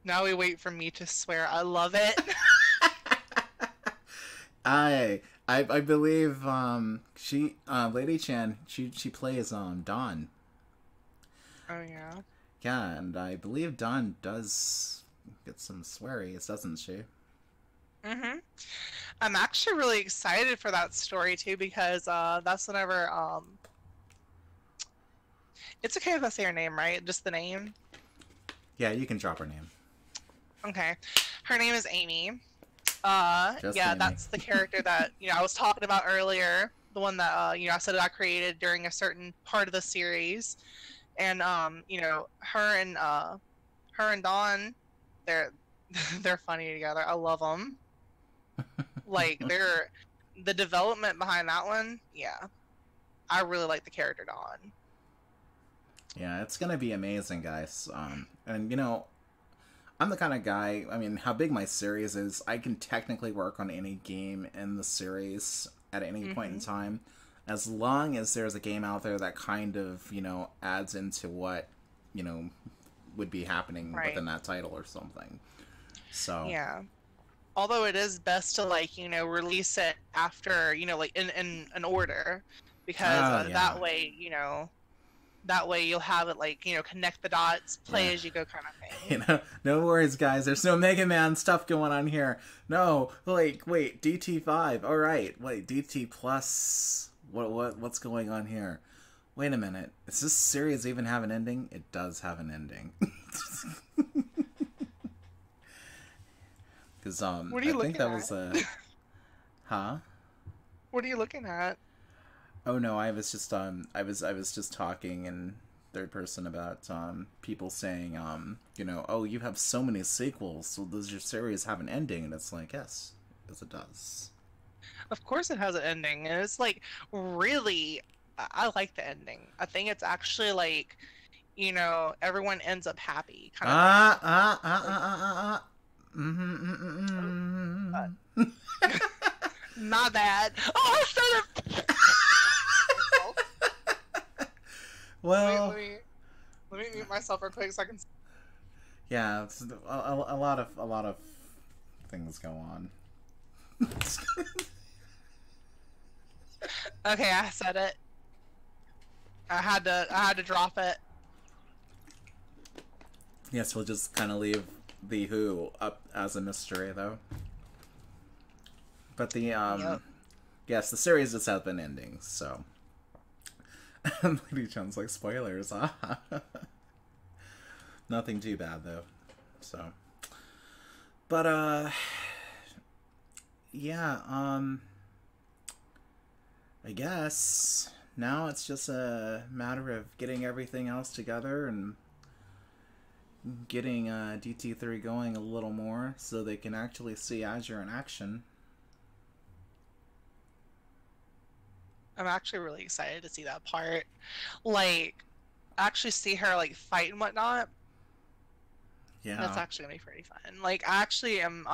Now we wait for me to swear. I love it. I believe she Lady Chan she plays Dawn. Oh yeah. Yeah, and I believe Dawn does get some swearies, doesn't she? Mhm. I'm actually really excited for that story too because that's whenever it's okay if I say her name, right? Just the name. Yeah, you can drop her name. Okay. Her name is Amy. Just Yeah, Amy. that's the character that, you know, I was talking about earlier. The one that, you know, I said that I created during a certain part of the series. And, you know, her and Dawn, they're, they're funny together. I love them. Like, the development behind that one, yeah. I really like the character Dawn. Yeah, it's gonna be amazing, guys. And you know, I'm the kind of guy, I mean, how big my series is, I can technically work on any game in the series at any point in time, as long as there's a game out there that kind of, you know, adds into what, you know, would be happening within that title or something. So Yeah. Although it is best to, like, you know, release it after, you know, like in an order, because that way, you know, that way you'll have it, like, you know, connect the dots, play as you go kind of thing. You know, no worries, guys. There's no Mega Man stuff going on here. No, like, wait, DT5. All right, wait, DT plus. What's going on here? Wait a minute. Does this series even have an ending? It does have an ending. Because what are you I think looking that was huh? What are you looking at? Oh no, I was just I was just talking in third person about people saying you know, oh, you have so many sequels, so does your series have an ending? And it's like, yes it does. Of course it has an ending, and it's like, really, I like the ending. I think it's actually like, you know, everyone ends up happy kind of Not bad. Oh, I said it. Well, let me mute myself real quick so I can. Yeah, it's a lot of things go on. Okay, I said it. I had to drop it. Yes, we'll just kind of leave the who up as a mystery, though. But the yes, the series just has been ending, so. Lady Chun's like, spoilers, huh? Nothing too bad, though. So. But, yeah, I guess now it's just a matter of getting everything else together and getting DT3 going a little more so they can actually see Azure in action. I'm actually really excited to see that part. Like, actually see her, like, fight and whatnot. Yeah. That's actually gonna be pretty fun. Like, I actually am,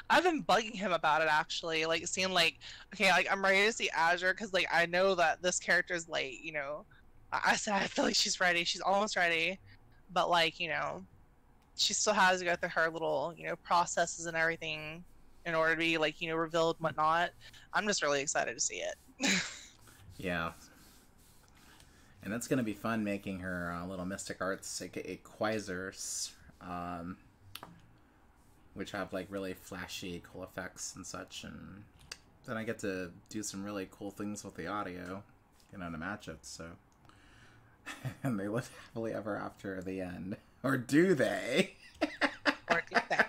I've been bugging him about it, actually. Like, seeing, like, okay, like, I'm ready to see Azure, because, like, I know that this character's late, you know. I said, I feel like she's ready. She's almost ready. But, like, you know, she still has to go through her little, you know, processes and everything in order to be, like, you know, revealed and whatnot. I'm just really excited to see it. Yeah. And it's going to be fun making her little mystic arts, aka quasars, which have like really flashy, cool effects and such. And then I get to do some really cool things with the audio, you know, to match it. So, and they live happily ever after at the end, or do they? Or do they?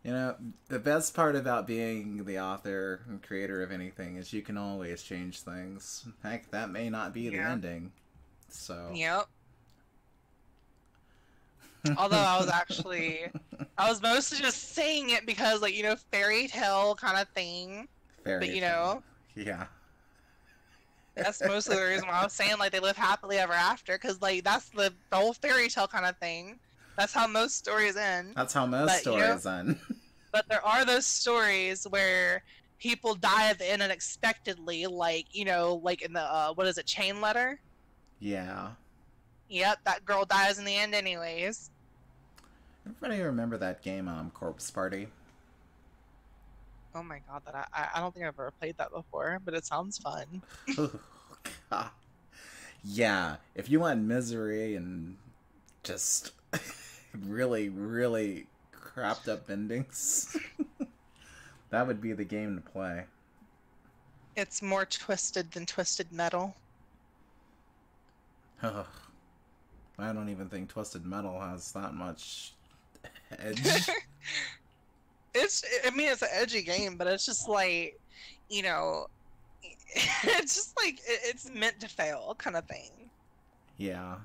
You know, the best part about being the author and creator of anything is you can always change things. Heck, that may not be the ending. So. Yep. Although I was mostly just saying it because, like, you know, fairy tale kind of thing. Fairy but, you tale. know. Yeah. That's mostly the reason why I was saying like they live happily ever after, because like that's the whole fairy tale kind of thing. That's how most stories end. That's how most But, you know, stories end. But there are those stories where people die at the end unexpectedly, like, you know, like in the what is it, Chain Letter? Yeah. Yep, that girl dies in the end anyways. Everybody remember that game, Corpse Party? Oh my god, that I don't think I've ever played that before, but it sounds fun. Oh, God. Yeah, if you want misery and just really, really crapped up endings, that would be the game to play. It's more twisted than Twisted Metal. Ugh. I don't even think Twisted Metal has that much edge. I mean, it's an edgy game, but it's just like, you know, it's just like, it's meant to fail kind of thing. Yeah.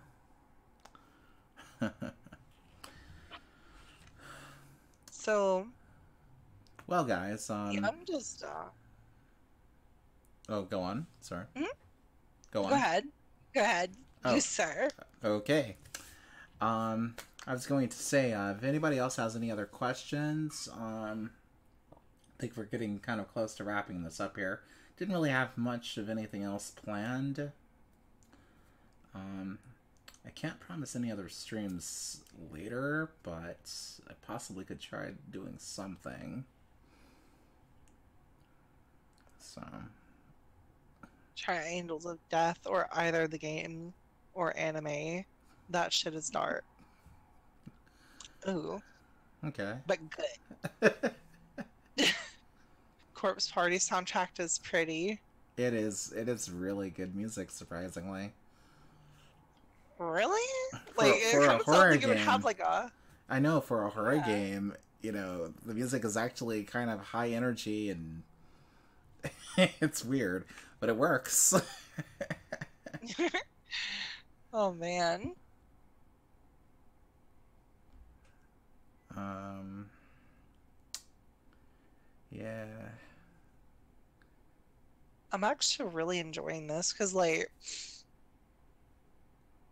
So, Well, guys, yeah, I'm just, Oh, go on. Sorry. Mhm. Go on. Go ahead. Go ahead. Oh. You, sir. Okay. I was going to say, if anybody else has any other questions, I think we're getting kind of close to wrapping this up here. Didn't really have much of anything else planned. I can't promise any other streams later, but I possibly could try doing something. So... Try Angels of Death or either the game or anime. That shit is dark. Ooh. Okay. But good. Corpse Party soundtrack is pretty. It is really good music, surprisingly. Really? For- Like, for it a kind of horror sounds like it would game. have like a... I know, for a horror Yeah. game, you know, the music is actually kind of high energy and it's weird, but it works. Oh, man. Yeah. I'm actually really enjoying this because, like,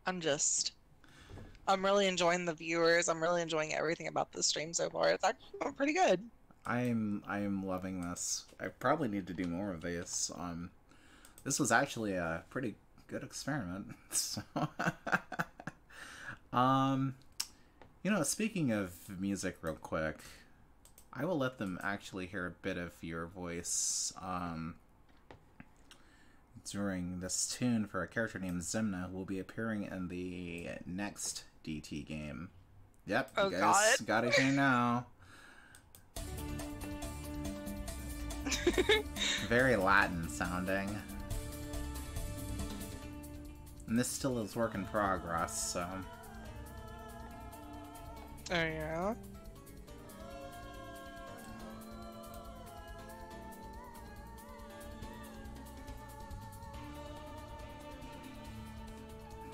I'm really enjoying the viewers. I'm really enjoying everything about this stream so far. It's actually going pretty good. I'm loving this. I probably need to do more of this. This was actually a pretty good experiment. So, you know, speaking of music real quick, I will let them actually hear a bit of your voice, during this tune for a character named Zimna, who will be appearing in the next DT game. Yep, Oh, you guys got it here now. Very Latin sounding. And this still is work in progress, so... Oh, yeah?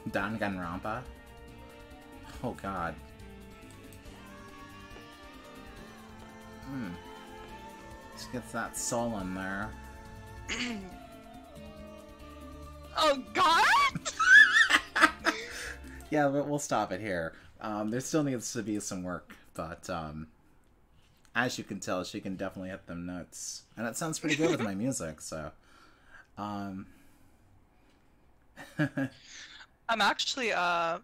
Danganronpa? Oh god. Just gets that soul in there. Oh, God! Yeah, but we'll stop it here. There still needs to be some work, but as you can tell, she can definitely hit them notes. And it sounds pretty good with my music, so... I'm actually, I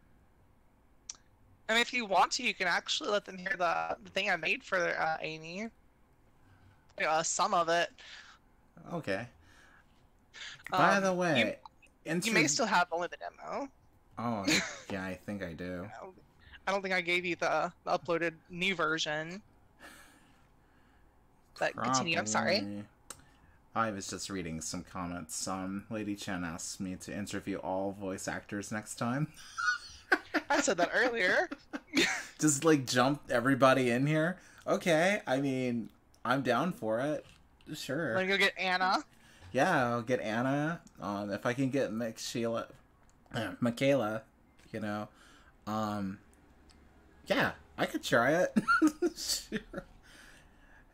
mean, if you want to, you can actually let them hear the thing I made for Amy. Some of it. Okay. By the way... You may still have only the demo. Oh, yeah, I think I do. I don't think I gave you the uploaded new version. But continue, I'm sorry. Probably. I was just reading some comments. Lady Chen asked me to interview all voice actors next time. I said that earlier. Just, like, jump everybody in here? Okay, I mean, I'm down for it. Sure. I'm gonna go get Anna. Yeah, I'll get Anna. If I can get Mikayla, you know. Yeah, I could try it. Sure.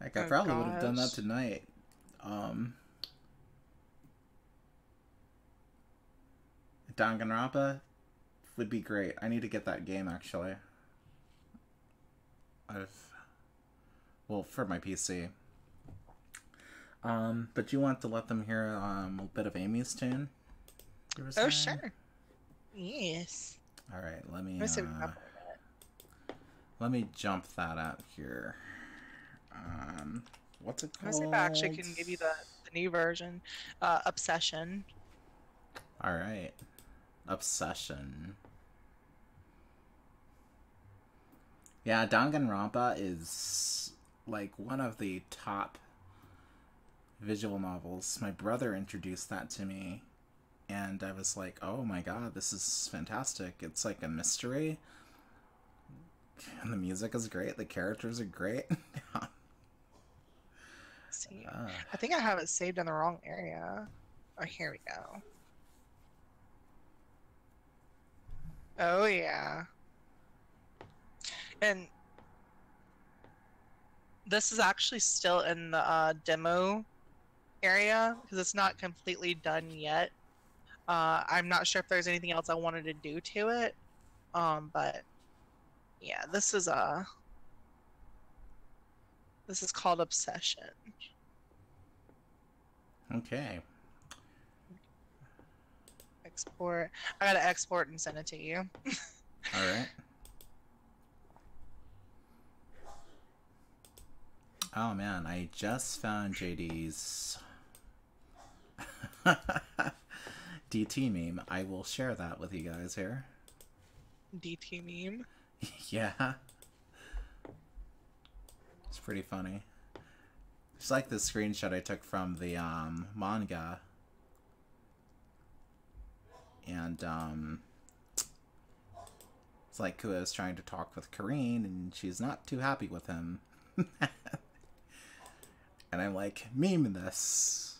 Heck, I probably would have done that tonight. Danganronpa would be great. I need to get that game actually. Well, for my PC. But you want to let them hear a bit of Amy's tune? Oh, sure. Yes. All right, let me Let's see what happened. let me jump that out here. What's it Let's called? see if I actually can give you the new version. Obsession. All right, Obsession. Yeah, Danganronpa is like one of the top visual novels. My brother introduced that to me, and I was like, oh my god, this is fantastic. It's like a mystery, and the music is great, the characters are great. See, I think I have it saved in the wrong area. Oh, here we go. Oh, yeah. And this is actually still in the demo area because it's not completely done yet. I'm not sure if there's anything else I wanted to do to it. But yeah, this is called Obsession. Okay. Export. I gotta export and send it to you. All right. Oh man, I just found JD's DT meme. I will share that with you guys here. DT meme. Yeah. It's pretty funny. It's like the screenshot I took from the manga. And it's like Kua's trying to talk with Karine and she's not too happy with him. And I'm like, meme this.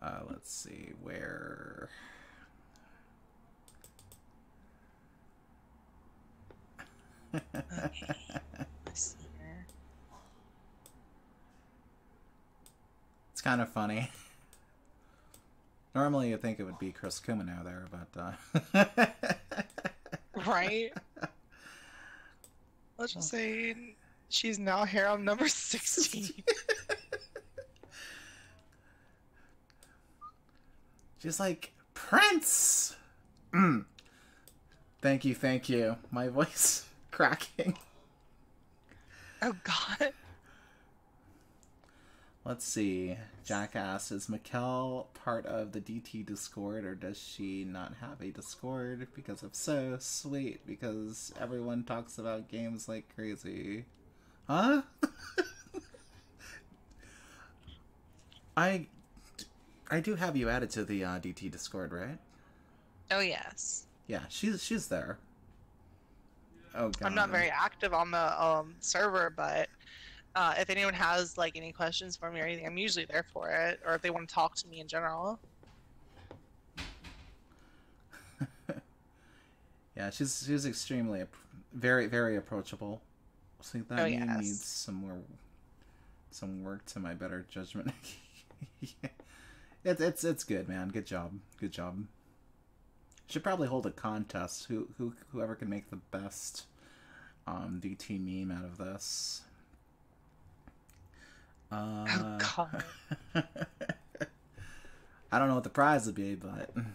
Let's see where. Okay. Let's see here. It's kind of funny. Normally you'd think it would be Chris Kumino there, but Right? Let's just say she's now harem number 16. She's like, Prince! Thank you. My voice cracking. Oh god. Let's see. Jackass, is Mikell part of the DT Discord, or does she not have a Discord? Because if so, sweet, because everyone talks about games like crazy. Huh? I do have you added to the DT Discord, right? Oh yes. Yeah, she's there. Oh god. I'm not very active on the server, but if anyone has like any questions for me or anything, I'm usually there for it. Or if they want to talk to me in general. Yeah, she's extremely very approachable. I think that meme needs some work to my better judgment. Yeah. It's good, man. Good job. Should probably hold a contest. Whoever can make the best DT meme out of this. Oh god. I don't know what the prize would be, but let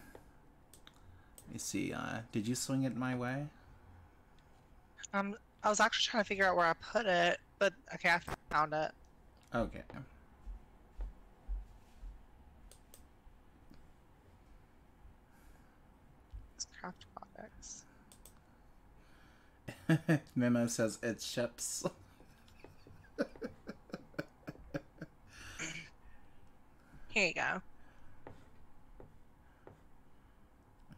me see. Did you swing it my way? I was actually trying to figure out where I put it, but okay, I found it. Okay. It's craft products. Memo says it ships. Here you go.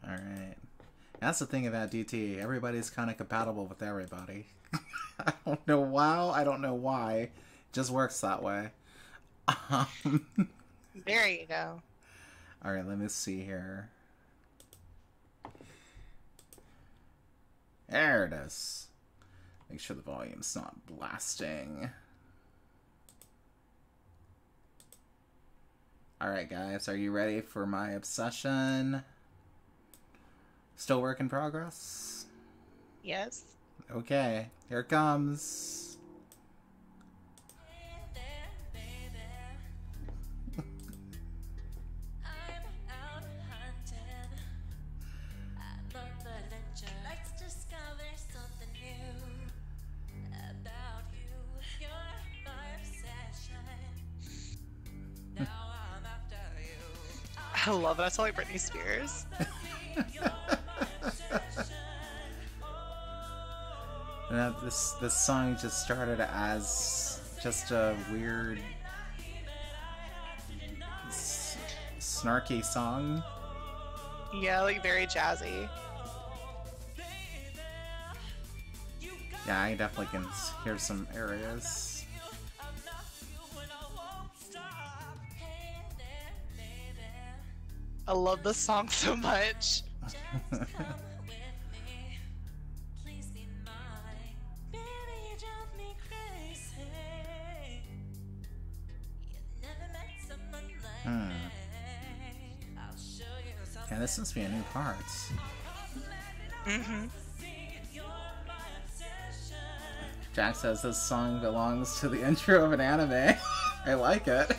Alright. That's the thing about DT. Everybody's kind of compatible with everybody. I don't know why. It just works that way. There you go. Alright, let me see here. There it is. Make sure the volume's not blasting. Alright, guys, are you ready for my obsession? Still work in progress? Yes. Okay, here it comes. Hey there, baby. I'm out hunting. I love adventure. Let's discover something new about you. You're my obsession. Now I'm after you. I love that. I sound like Britney Spears. You're my obsession. And this song just started as just a weird, snarky song. Yeah, like very jazzy. Yeah, I definitely can hear some areas. I love this song so much. Yeah, this must be a new part. Mm-hmm. Jack says this song belongs to the intro of an anime. I like it.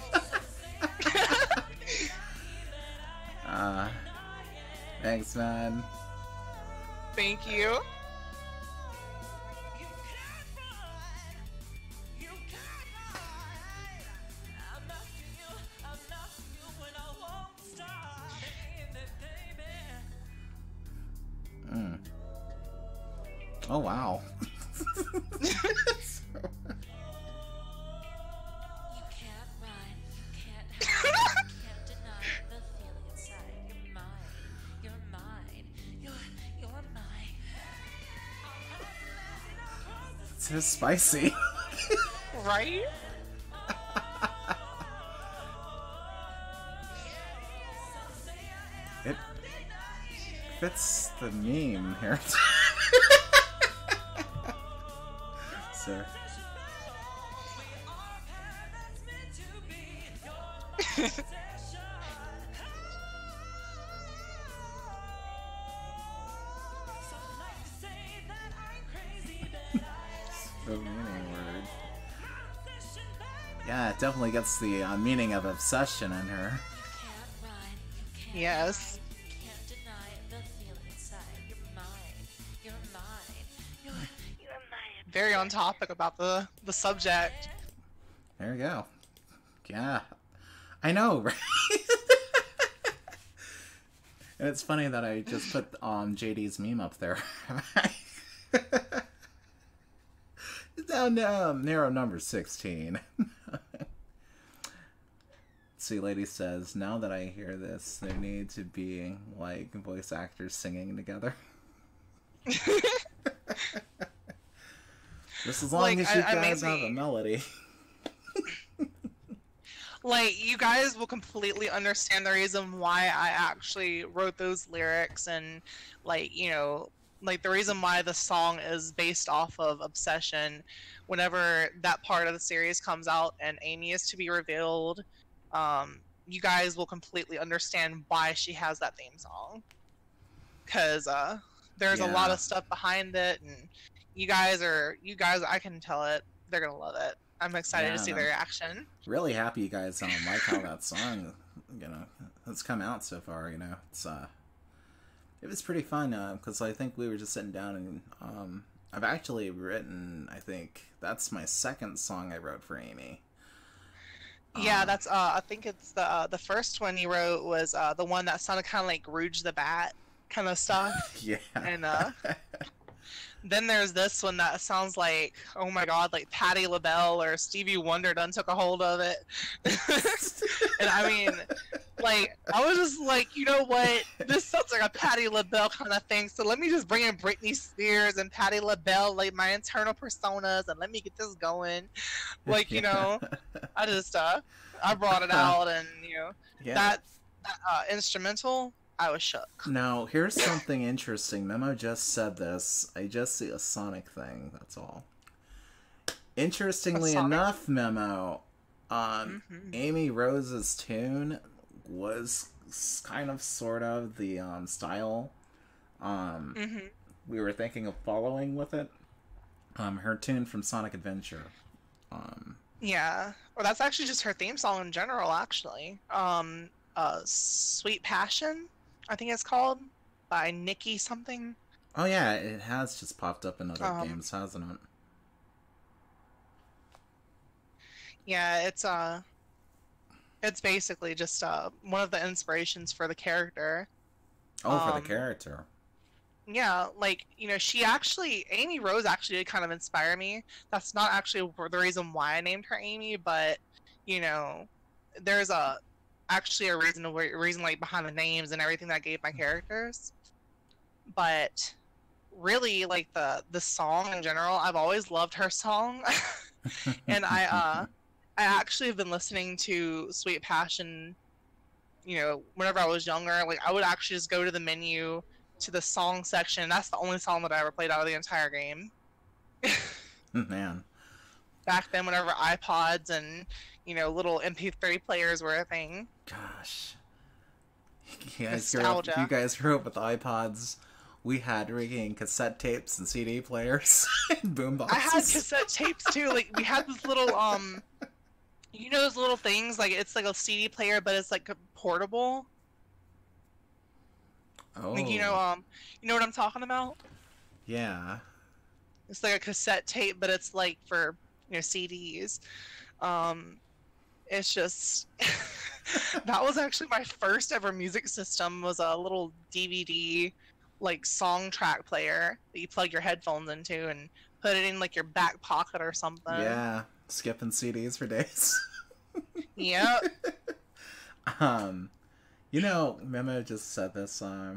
Thanks, man. Thank you. Oh, wow. It's so spicy. Right? It fits the meme here. So. So many words. Yeah, it definitely gets the meaning of obsession in her. Yes. Very on topic about the subject. There we go. Yeah. I know, right? And it's funny that I just put JD's meme up there. Down narrow number 16. See, lady says, now that I hear this, there need to be, like, voice actors singing together. Just as long Like, as you I guys maybe- have a melody. Like, you guys will completely understand the reason why I actually wrote those lyrics and, like, you know, like the reason why the song is based off of Obsession. Whenever that part of the series comes out and Amy is to be revealed, you guys will completely understand why she has that theme song. Because there's a lot Yeah. of stuff behind it, and you guys, I can tell it. They're going to love it. I'm excited Yeah, to see no. their reaction. Really happy you guys like how that song, has come out so far. It's it was pretty fun because I think we were just sitting down and I've actually written, I think that's my second song I wrote for Amy. Yeah, that's I think it's the first one you wrote was the one that sounded kind of like Rouge the Bat kind of stuff. Yeah. And then there's this one that sounds like, oh my god, like Patti LaBelle or Stevie Wonder done took a hold of it. And I mean, like, I was just like, you know what? This sounds like a Patti LaBelle kind of thing. So let me just bring in Britney Spears and Patti LaBelle, like my internal personas, and let me get this going. Like, you know, I just I brought it out, and Yeah. that instrumental, I was shook. Now, here's something interesting. Memo just said this. I just see a Sonic thing, that's all. Interestingly A Sonic? enough, Memo, Amy Rose's tune was kind of sort of the style we were thinking of following with it. Her tune from Sonic Adventure. Yeah. Well, that's actually just her theme song in general, actually. Sweet Passion, I think it's called, by Nikki something. Oh yeah, it has just popped up in other games, hasn't it? Yeah, it's basically just one of the inspirations for the character. Oh, for the character. Yeah, like, Amy Rose actually did kind of inspire me. That's not actually the reason why I named her Amy, but, there's actually a reason like behind the names and everything that I gave my characters. But really, like, the song in general, I've always loved her song. And I actually have been listening to Sweet Passion, whenever I was younger. Like, I would actually just go to the menu, to the song section. That's the only song that I ever played out of the entire game. Man. Back then, whenever iPods and, little MP3 players were a thing. Gosh. You guys grew up with iPods. We had rigging cassette tapes and CD players and boomboxes. I had cassette tapes too. Like, we had this little those little things, like, it's like a CD player, but it's like portable. Oh. Like, you know what I'm talking about? Yeah. It's like a cassette tape, but it's like for CDs. It's just that was actually my first ever music system. Was a little DVD like song track player that you plug your headphones into and put it in like your back pocket or something. Yeah, skipping CDs for days. Yep. Memo just said this. I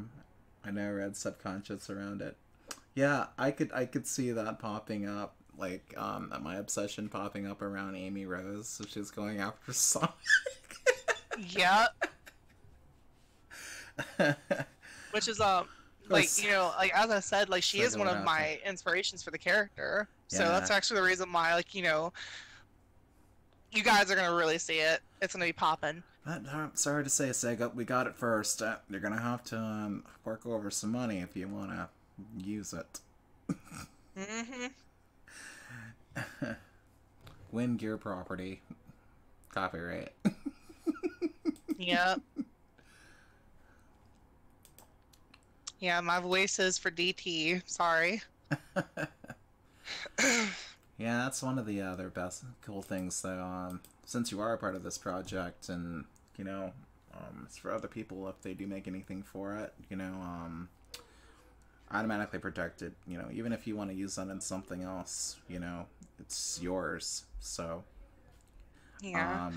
know I read subconscious around it. Yeah, I could see that popping up, like my obsession popping up around Amy Rose, so she's going after Sonic. Yep. Which is like as I said, like she is one of my inspirations for the character. Yeah. So that's actually the reason why, like, you guys are gonna really see it. It's gonna be popping. I'm sorry to say, Sega, we got it first. You're gonna have to fork over some money if you wanna use it. Win Gear property. Copyright. Yep. Yeah, my voice is for DT. Sorry. Yeah, that's one of the other cool things that, since you are a part of this project, and, it's for other people if they do make anything for it, automatically protected, even if you want to use that in something else, it's yours, so. Yeah.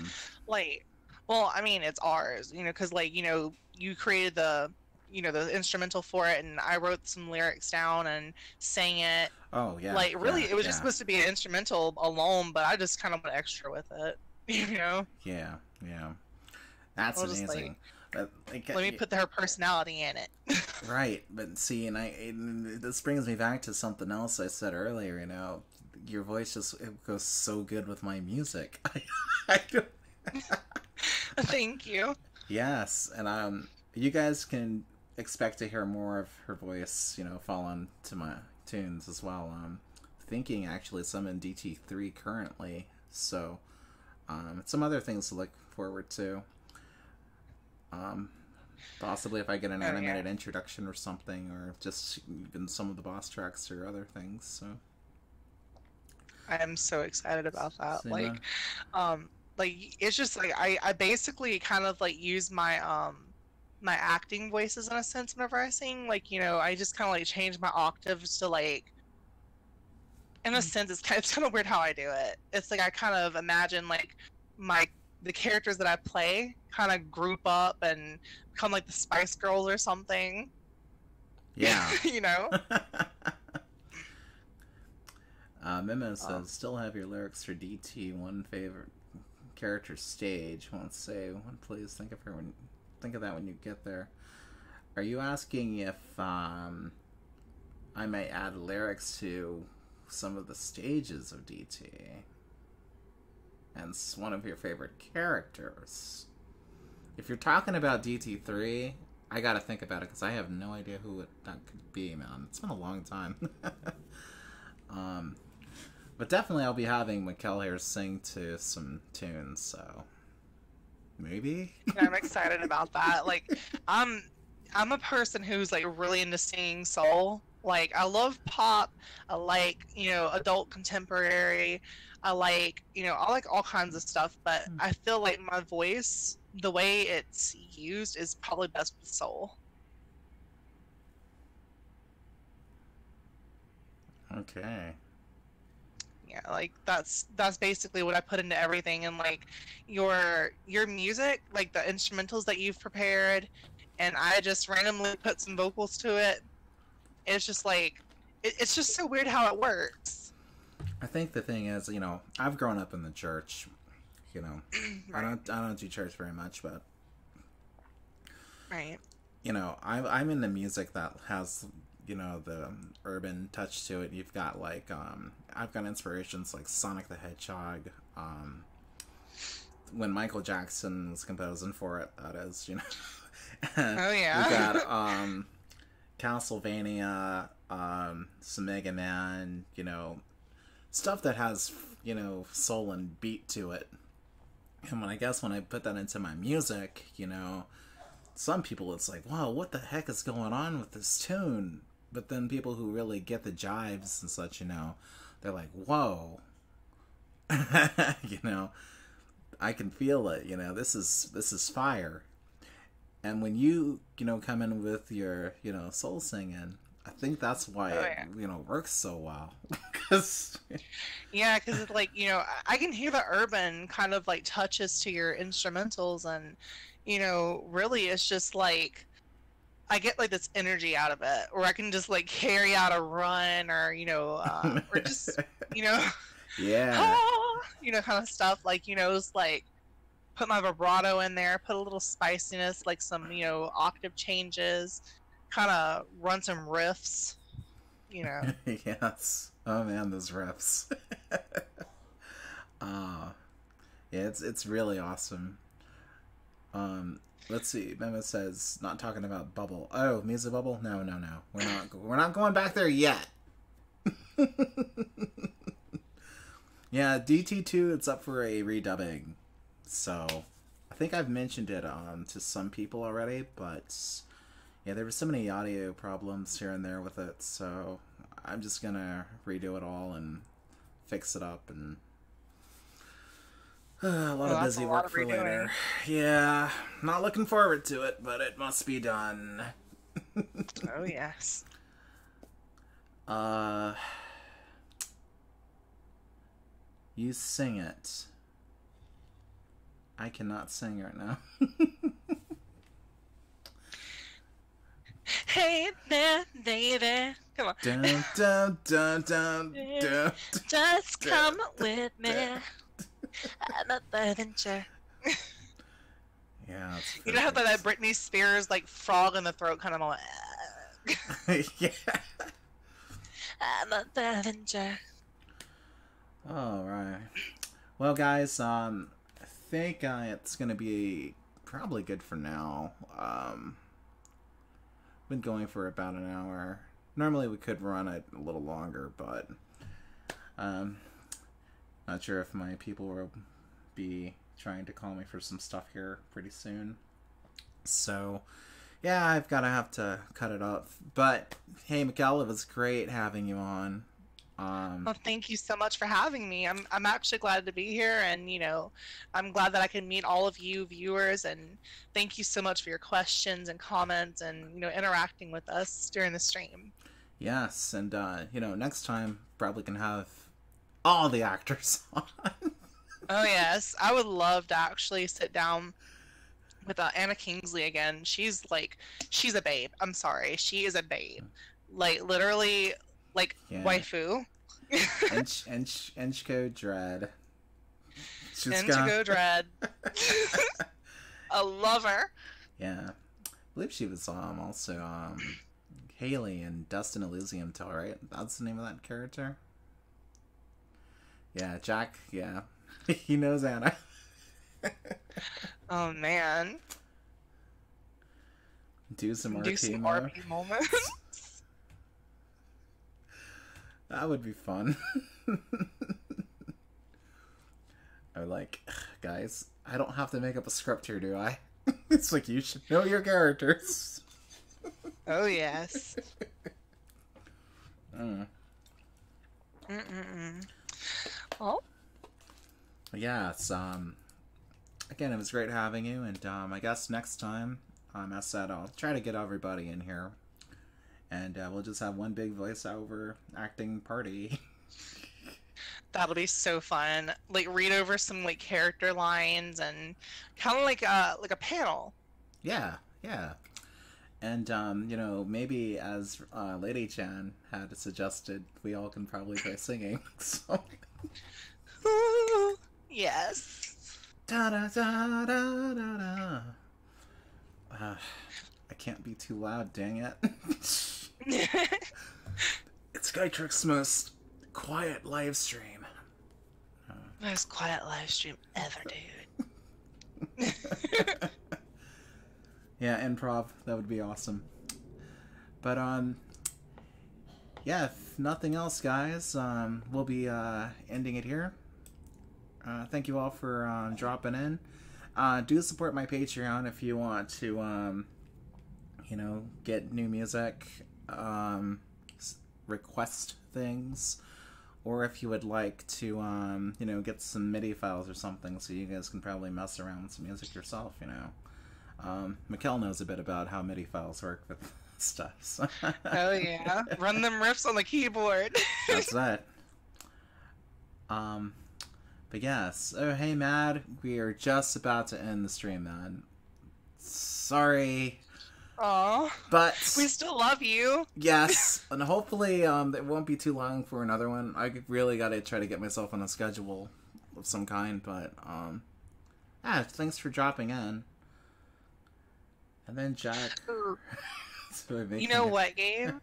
Well, I mean, it's ours, because, like, you created the instrumental for it, and I wrote some lyrics down and sang it. Oh, yeah. Like, really, it was just supposed to be an instrumental alone, but I just kind of went extra with it, Yeah. That's amazing. Just, but, let me put her personality in it. Right, but see, and this brings me back to something else I said earlier, your voice it goes so good with my music. I don't... Thank you. Yes, and you guys can expect to hear more of her voice, fall onto my tunes as well. Thinking actually some in DT3 currently, so some other things to look forward to. Possibly if I get an animated introduction or something, or just even some of the boss tracks or other things. So I am so excited about that. It's just like I basically kind of like use my my acting voices in a sense whenever I sing. Like, I just kind of like change my octaves to, like, in a sense, it's kind of weird how I do it. It's like I kind of imagine like the characters that I play kind of group up and become like the Spice Girls or something. Yeah. Memo says, still have your lyrics for DT, one favorite character stage. Won't say one, please think of that when you get there. Are you asking if I might add lyrics to some of the stages of DT? and it's one of your favorite characters. If you're talking about DT3, I gotta think about it because I have no idea who that could be, man. It's been a long time. But definitely I'll be having Mikell here sing to some tunes, so maybe. I'm excited about that. Like, I'm a person who's like really into singing soul. Like, I love pop. I like, adult contemporary. I like all kinds of stuff. But I feel like my voice, the way it's used, is probably best with soul. Okay. Yeah, like that's basically what I put into everything, and like your music, like the instrumentals that you've prepared, and I just randomly put some vocals to it. It's just like it's just so weird how it works. I think the thing is, I've grown up in the church. Right. I don't do church very much, but right. I'm into music that has the urban touch to it. You've got like I've got inspirations like Sonic the Hedgehog, when Michael Jackson was composing for it, that is. Oh yeah. We got Castlevania, some Mega Man, stuff that has soul and beat to it. And when I put that into my music, some people, it's like, wow, what the heck is going on with this tune? But then people who really get the jives and such, they're like, whoa. I can feel it, this is fire. And when you, come in with your, soul singing, I think that's why it, works so well. Yeah, because it's like, I can hear the urban kind of like touches to your instrumentals, and really it's just like I get like this energy out of it, or I can just like carry out a run, or or just yeah, kind of stuff, like it's like put my vibrato in there, put a little spiciness, like some octave changes, kind of run some riffs, Yes. Oh man, those riffs. Yeah, it's really awesome. Let's see. Memo says not talking about bubble. Oh, music bubble? No. We're not going back there yet. Yeah, DT2, it's up for a redubbing. So, I think I've mentioned it to some people already, but yeah, there were so many audio problems here and there with it, so I'm just gonna redo it all and fix it up, and a lot of busy work for later. Yeah, not looking forward to it, but it must be done. Oh yes. You sing it. I cannot sing right now. Hey there, baby. Come on. Dun, dun, dun, dun, dun, Just come with me. I'm a adventure. Yeah, it's You know how that Britney Spears like frog in the throat kind of like. yeah. I'm a adventure. All right. Well, guys, I think it's gonna be probably good for now. Been going for about an hour. Normally we could run it a little longer, but not sure if my people will be trying to call me for some stuff here pretty soon. So, yeah, have to cut it off. But hey, Mikell, it was great having you on. Well, thank you so much for having me. I'm actually glad to be here, and I'm glad that I can meet all of you viewers, and thank you so much for your questions and comments, and interacting with us during the stream. Yes, and next time probably can have all the actors on. Oh yes, I would love to actually sit down with Anna Kingsley again. She's a babe. I'm sorry, she is a babe. Like literally. Like, yeah. Waifu. Enchiko Dread. Enchiko Dread. A lover. Yeah. I believe she was also Haley in Dust and Elysium Tale, right? That's the name of that character? Yeah, Jack, yeah. He knows Anna. Oh man. Do some RP Do some mode. RP moments. That would be fun. I'm like, guys, I don't have to make up a script here, do I? It's like, you should know your characters. Oh yes. Mm. Well, Yeah, it's again, it was great having you, and I guess next time, as I said, I'll try to get everybody in here, and we'll just have one big voiceover acting party. that'll be so fun. Like read over some like character lines and kind of like a panel. Yeah, yeah. And, you know, maybe as Lady Chan had suggested, we all can probably try singing, so... Yes. Da da da da da da. I can't be too loud, dang it. It's Skytrick's most quiet live stream. Most quiet live stream ever, dude. Yeah, improv, that would be awesome. But, yeah, if nothing else, guys, we'll be ending it here. Thank you all for dropping in. Do support my Patreon if you want to, you know, get new music, request things, or if you would like to, you know, get some MIDI files or something so you guys can probably mess around with some music yourself, you know. Mikell knows a bit about how MIDI files work with stuff. So. Oh yeah, run them riffs on the keyboard. That's that. But yes. Oh, hey, Mad. We are just about to end the stream, man. Sorry. Aw. But We still love you. yes, and hopefully it won't be too long for another one. I really got to try to get myself on a schedule of some kind, but thanks for dropping in. And then Jack. You know what, Gabe?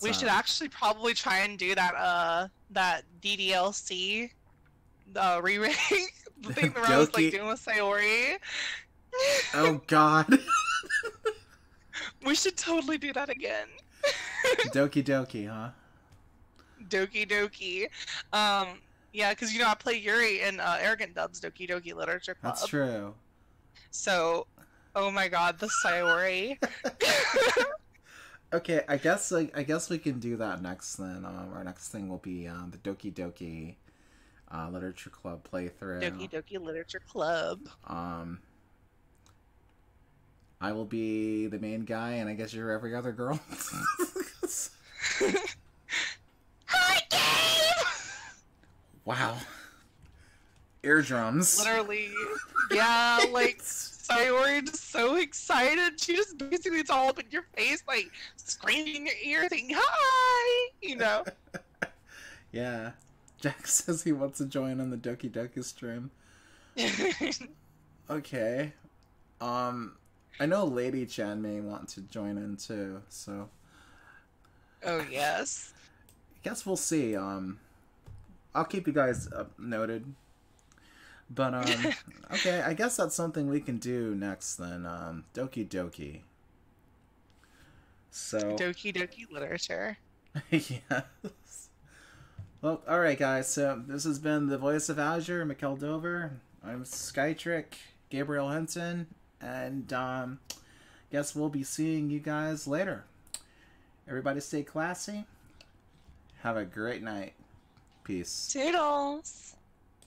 We should actually probably try and do that that DDLC re-rig, the thing that I was like doing with Sayori. Oh god. We should totally do that again. Doki Doki, huh? Doki Doki. Yeah, because you know I play Yuri in Arrogant Dub's Doki Doki Literature Club. That's true. So, oh my god, the Sayori. Okay, I guess we can do that next then. Our next thing will be the Doki Doki Literature Club playthrough. Doki Doki Literature Club. I will be the main guy, and I guess you're every other girl. Hi, Gabe! Wow. Eardrums. Literally. Yeah, like, Sayori just so excited. She just basically it's all up in your face, like, screaming in your ear, saying, hi! You know? Yeah. Jack says he wants to join on the Doki Doki stream. Okay. I know Lady Chan may want to join in too, so... Oh, yes. I guess we'll see. I'll keep you guys noted. But, okay, I guess that's something we can do next then. Doki Doki. So... Doki Doki Literature. Yes. Well, alright guys, so this has been the voice of Azure, Mikell Dover. I'm Skytrick, Gabriel Henson, and guess we'll be seeing you guys later. Everybody stay classy. Have a great night. Peace. Toodles!